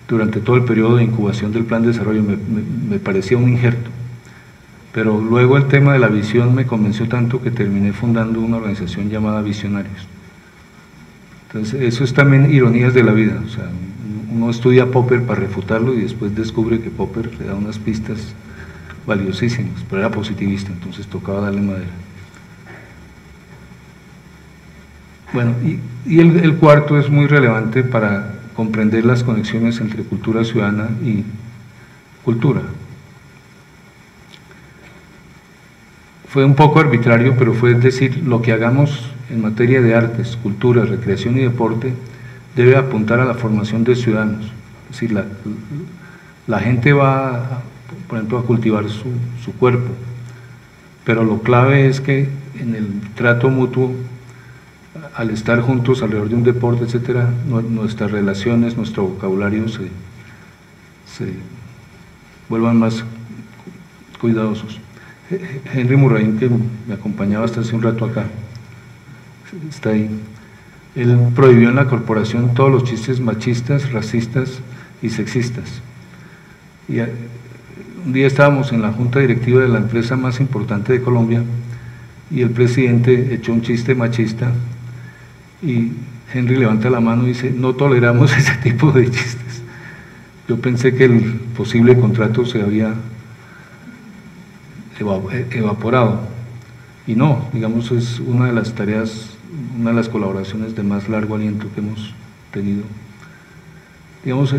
durante todo el periodo de incubación del plan de desarrollo, me parecía un injerto, pero luego el tema de la visión me convenció tanto que terminé fundando una organización llamada Visionarios. Entonces, eso es también ironías de la vida, o sea, uno estudia Popper para refutarlo y después descubre que Popper le da unas pistas valiosísimas, pero era positivista, entonces tocaba darle madera. Bueno, y el cuarto es muy relevante para comprender las conexiones entre cultura ciudadana y cultura. Fue un poco arbitrario, pero fue decir, lo que hagamos en materia de artes, cultura, recreación y deporte debe apuntar a la formación de ciudadanos. Es decir, la gente va, por ejemplo, a cultivar su cuerpo, pero lo clave es que en el trato mutuo, al estar juntos alrededor de un deporte, etcétera, nuestras relaciones, nuestro vocabulario se vuelvan más cuidadosos. Henry Murray, que me acompañaba hasta hace un rato acá, está ahí. Él prohibió en la corporación todos los chistes machistas, racistas y sexistas. Y un día estábamos en la junta directiva de la empresa más importante de Colombia y el presidente echó un chiste machista y Henry levanta la mano y dice, no toleramos ese tipo de chistes. Yo pensé que el posible contrato se había evaporado y no, digamos, es una de las tareas, una de las colaboraciones de más largo aliento que hemos tenido. Digamos,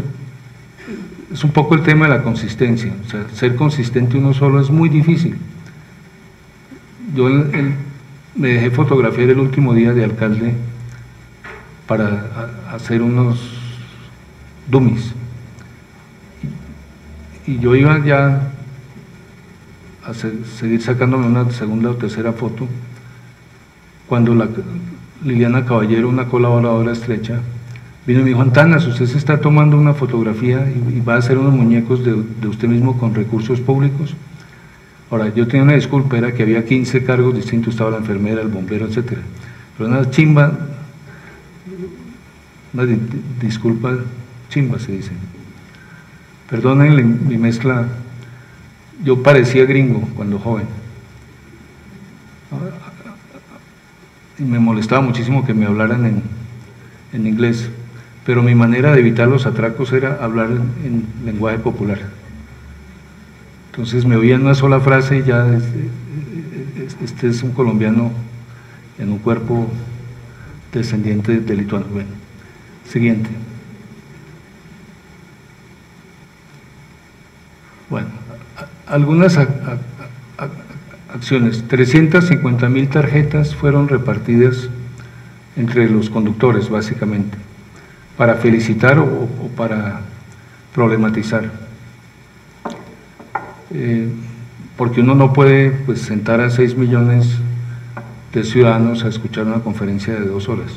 es un poco el tema de la consistencia, o sea, ser consistente uno solo es muy difícil. Yo me dejé fotografiar el último día de alcalde para hacer unos dummies y yo iba ya a seguir sacándome una segunda o tercera foto cuando Liliana Caballero, una colaboradora estrecha, vino y me dijo, Antanas, usted se está tomando una fotografía y va a hacer unos muñecos de usted mismo con recursos públicos. Ahora, yo tenía una disculpa, era que había 15 cargos distintos, estaba la enfermera, el bombero, etcétera, pero una chimba, una disculpa chimba se dice. Perdonen mi mezcla, yo parecía gringo cuando joven y me molestaba muchísimo que me hablaran en inglés, pero mi manera de evitar los atracos era hablar en lenguaje popular. Entonces me oían una sola frase y ya este es un colombiano en un cuerpo descendiente de lituano. Bueno, siguiente. Bueno, algunas acciones. 350,000 tarjetas fueron repartidas entre los conductores, básicamente, para felicitar o para problematizar. Porque uno no puede pues, sentar a 6 millones de ciudadanos a escuchar una conferencia de 2 horas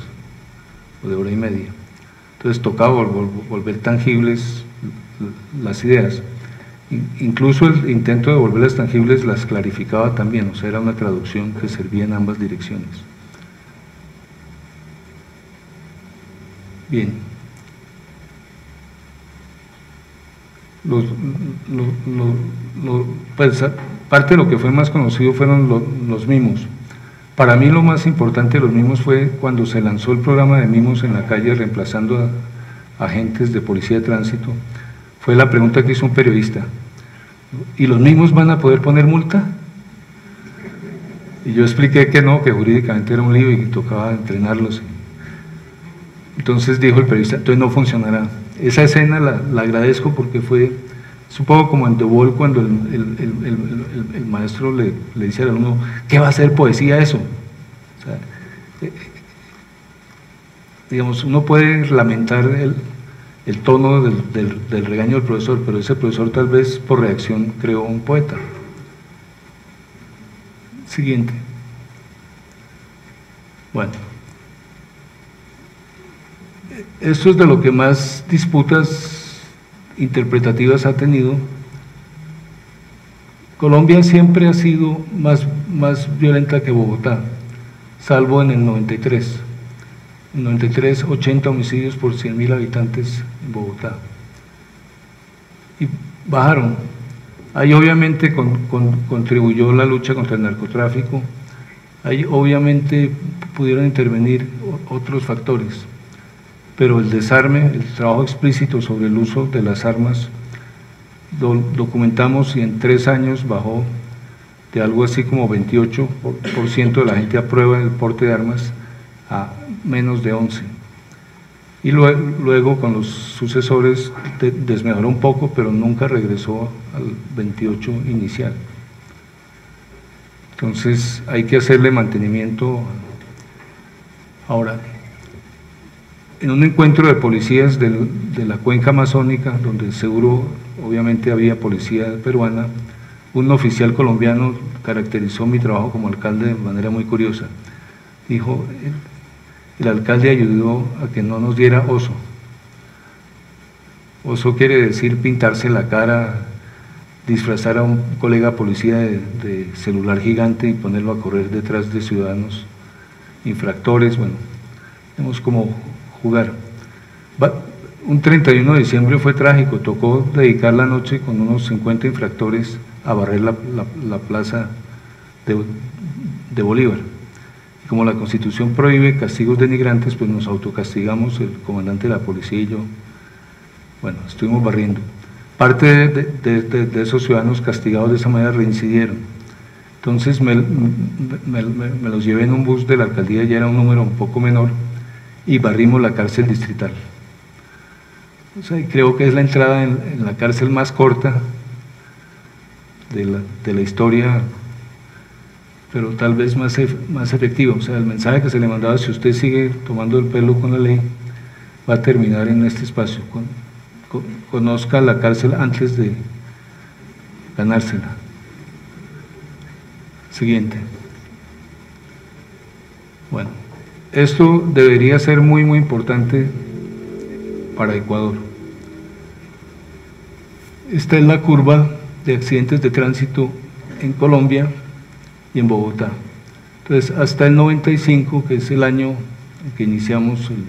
o de hora y media. Entonces tocaba volver tangibles las ideas. Incluso el intento de volverlas tangibles las clarificaba también, o sea, era una traducción que servía en ambas direcciones. Bien. Pues, parte de lo que fue más conocido fueron los mimos. Para mí lo más importante de los mimos fue cuando se lanzó el programa de mimos en la calle reemplazando a agentes de policía de tránsito. Fue la pregunta que hizo un periodista, ¿y los mimos van a poder poner multa? Y yo expliqué que no, que jurídicamente era un lío y que tocaba entrenarlos. Entonces dijo el periodista, entonces no funcionará. Esa escena la agradezco porque es un poco como en The Wall cuando el maestro le dice al alumno, ¿qué va a ser poesía eso? O sea, digamos, uno puede lamentar el tono del regaño del profesor, pero ese profesor tal vez por reacción creó un poeta. Siguiente. Bueno, esto es de lo que más disputas interpretativas ha tenido. Colombia siempre ha sido más violenta que Bogotá, salvo en el 93. En el 93, 80 homicidios por 100.000 habitantes en Bogotá. Y bajaron. Ahí obviamente contribuyó la lucha contra el narcotráfico. Ahí obviamente pudieron intervenir otros factores. Pero el desarme, el trabajo explícito sobre el uso de las armas, lo documentamos y en 3 años bajó de algo así como 28% de la gente aprueba el porte de armas a menos de 11%. Y luego con los sucesores desmejoró un poco, pero nunca regresó al 28% inicial. Entonces hay que hacerle mantenimiento. Ahora, en un encuentro de policías de la cuenca amazónica, donde seguro obviamente había policía peruana, un oficial colombiano caracterizó mi trabajo como alcalde de manera muy curiosa. Dijo, el alcalde ayudó a que no nos diera oso. Oso quiere decir pintarse la cara, disfrazar a un colega policía de celular gigante y ponerlo a correr detrás de ciudadanos infractores. Bueno, tenemos como jugar. Un 31 de diciembre fue trágico, tocó dedicar la noche con unos 50 infractores a barrer la plaza de Bolívar. Y como la Constitución prohíbe castigos denigrantes, pues nos autocastigamos, el comandante de la policía y yo. Bueno, estuvimos barriendo. Parte de esos ciudadanos castigados de esa manera reincidieron. Entonces me los llevé en un bus de la alcaldía, ya era un número un poco menor, y barrimos la cárcel distrital. O sea, creo que es la entrada en la cárcel más corta de la historia, pero tal vez más efectiva. O sea, el mensaje que se le mandaba, si usted sigue tomando el pelo con la ley, va a terminar en este espacio. Conozca la cárcel antes de ganársela. Siguiente. Bueno, esto debería ser muy importante para Ecuador. Esta es la curva de accidentes de tránsito en Colombia y en Bogotá. Entonces, hasta el 95, que es el año en que iniciamos el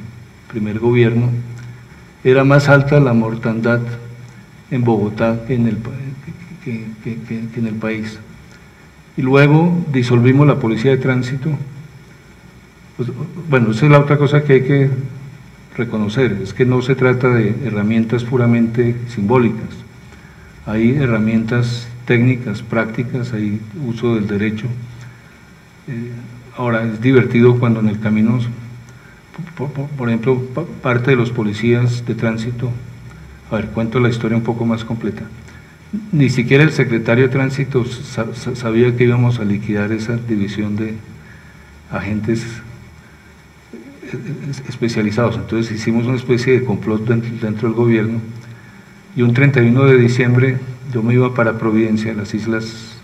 primer gobierno, era más alta la mortandad en Bogotá que en el país. Y luego disolvimos la policía de tránsito. Pues, bueno, esa es la otra cosa que hay que reconocer, es que no se trata de herramientas puramente simbólicas. Hay herramientas técnicas, prácticas, hay uso del derecho. Ahora, es divertido cuando en el camino, por ejemplo, parte de los policías de tránsito, a ver, cuento la historia un poco más completa. Ni siquiera el secretario de tránsito sabía que íbamos a liquidar esa división de agentes especializados. Entonces hicimos una especie de complot dentro del gobierno, y un 31 de diciembre yo me iba para Providencia, las islas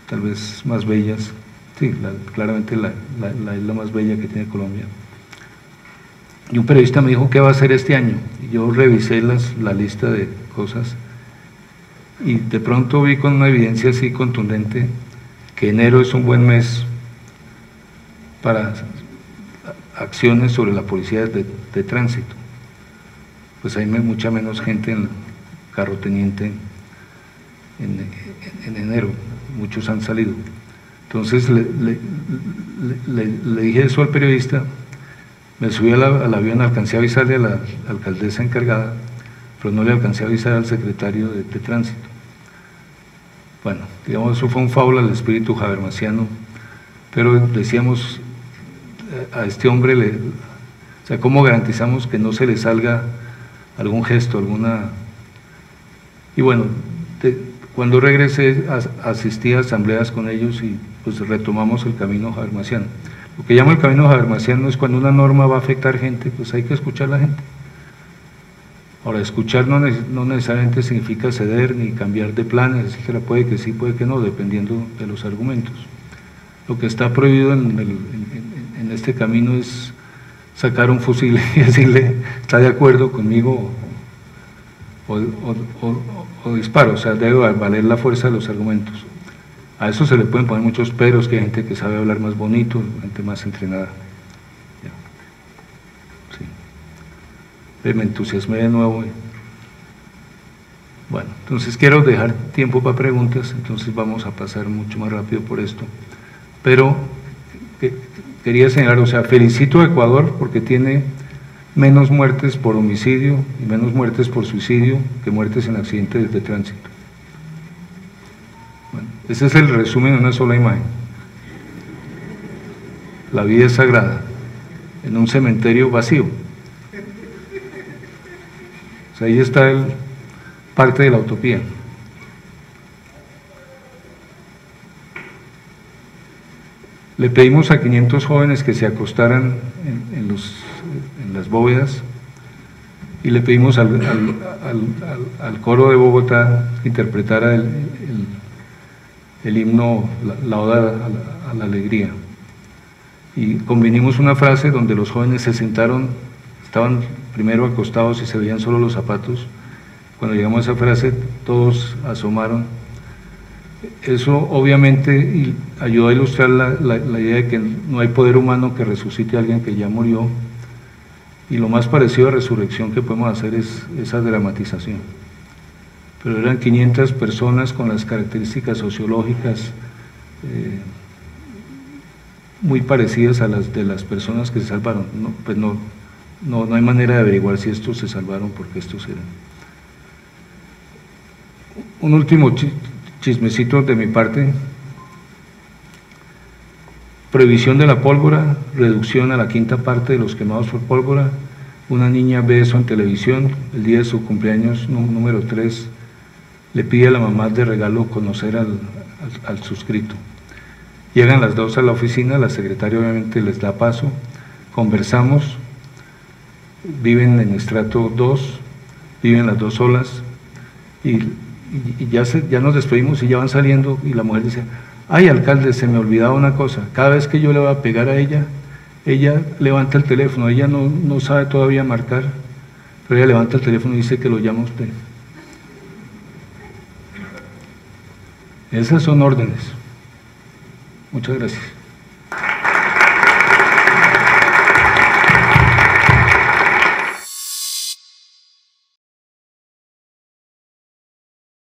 tal vez más bellas, sí, claramente la isla más bella que tiene Colombia. Y un periodista me dijo, ¿qué va a hacer este año? Y yo revisé la lista de cosas y de pronto vi con una evidencia así contundente que enero es un buen mes para acciones sobre la policía de tránsito. Pues hay mucha menos gente en carro teniente en enero, muchos han salido. Entonces le dije eso al periodista, me subí al avión, alcancé a avisarle a la alcaldesa encargada, pero no le alcancé a avisar al secretario de tránsito. Bueno, digamos, eso fue un fábula al espíritu habermasiano, pero decíamos a este hombre, o sea, ¿cómo garantizamos que no se le salga algún gesto, alguna? Y bueno, cuando regresé asistí a asambleas con ellos y pues retomamos el camino habermasiano. Lo que llamo el camino habermasiano es cuando una norma va a afectar gente, pues hay que escuchar a la gente. Ahora, escuchar no necesariamente significa ceder ni cambiar de planes, etcétera. Puede que sí, puede que no, dependiendo de los argumentos. Lo que está prohibido en este camino es sacar un fusil y decirle, ¿está de acuerdo conmigo? O disparo, o sea, debe valer la fuerza de los argumentos. A eso se le pueden poner muchos peros, que hay gente que sabe hablar más bonito, gente más entrenada. Sí. Me entusiasmé de nuevo. Bueno, entonces quiero dejar tiempo para preguntas, entonces vamos a pasar mucho más rápido por esto. Pero quería señalar, o sea, felicito a Ecuador porque tiene menos muertes por homicidio y menos muertes por suicidio que muertes en accidentes de tránsito. Bueno, ese es el resumen en una sola imagen. La vida es sagrada en un cementerio vacío. O sea, ahí está parte de la utopía. Le pedimos a 500 jóvenes que se acostaran en las bóvedas y le pedimos al coro de Bogotá que interpretara el himno, la oda a la alegría. Y convinimos una frase donde los jóvenes se sentaron, estaban primero acostados y se veían solo los zapatos. Cuando llegamos a esa frase todos asomaron. Eso obviamente ayudó a ilustrar la idea de que no hay poder humano que resucite a alguien que ya murió, y lo más parecido a resurrección que podemos hacer es esa dramatización. Pero eran 500 personas con las características sociológicas muy parecidas a las de las personas que se salvaron. Pues no hay manera de averiguar si estos se salvaron porque estos eran. Un último chismecito de mi parte: prohibición de la pólvora, reducción a la 1/5 parte de los quemados por pólvora. Una niña ve eso en televisión, el día de su cumpleaños número 3, le pide a la mamá de regalo conocer al suscrito. Llegan las 2 a la oficina, la secretaria obviamente les da paso, conversamos, viven en estrato 2, viven las 2 solas, y ya nos despedimos y ya van saliendo, y la mujer dice: ay, alcalde, se me olvidaba una cosa, cada vez que yo le voy a pegar a ella levanta el teléfono, ella no sabe todavía marcar, pero ella levanta el teléfono y dice que lo llama a usted. Esas son órdenes. Muchas gracias.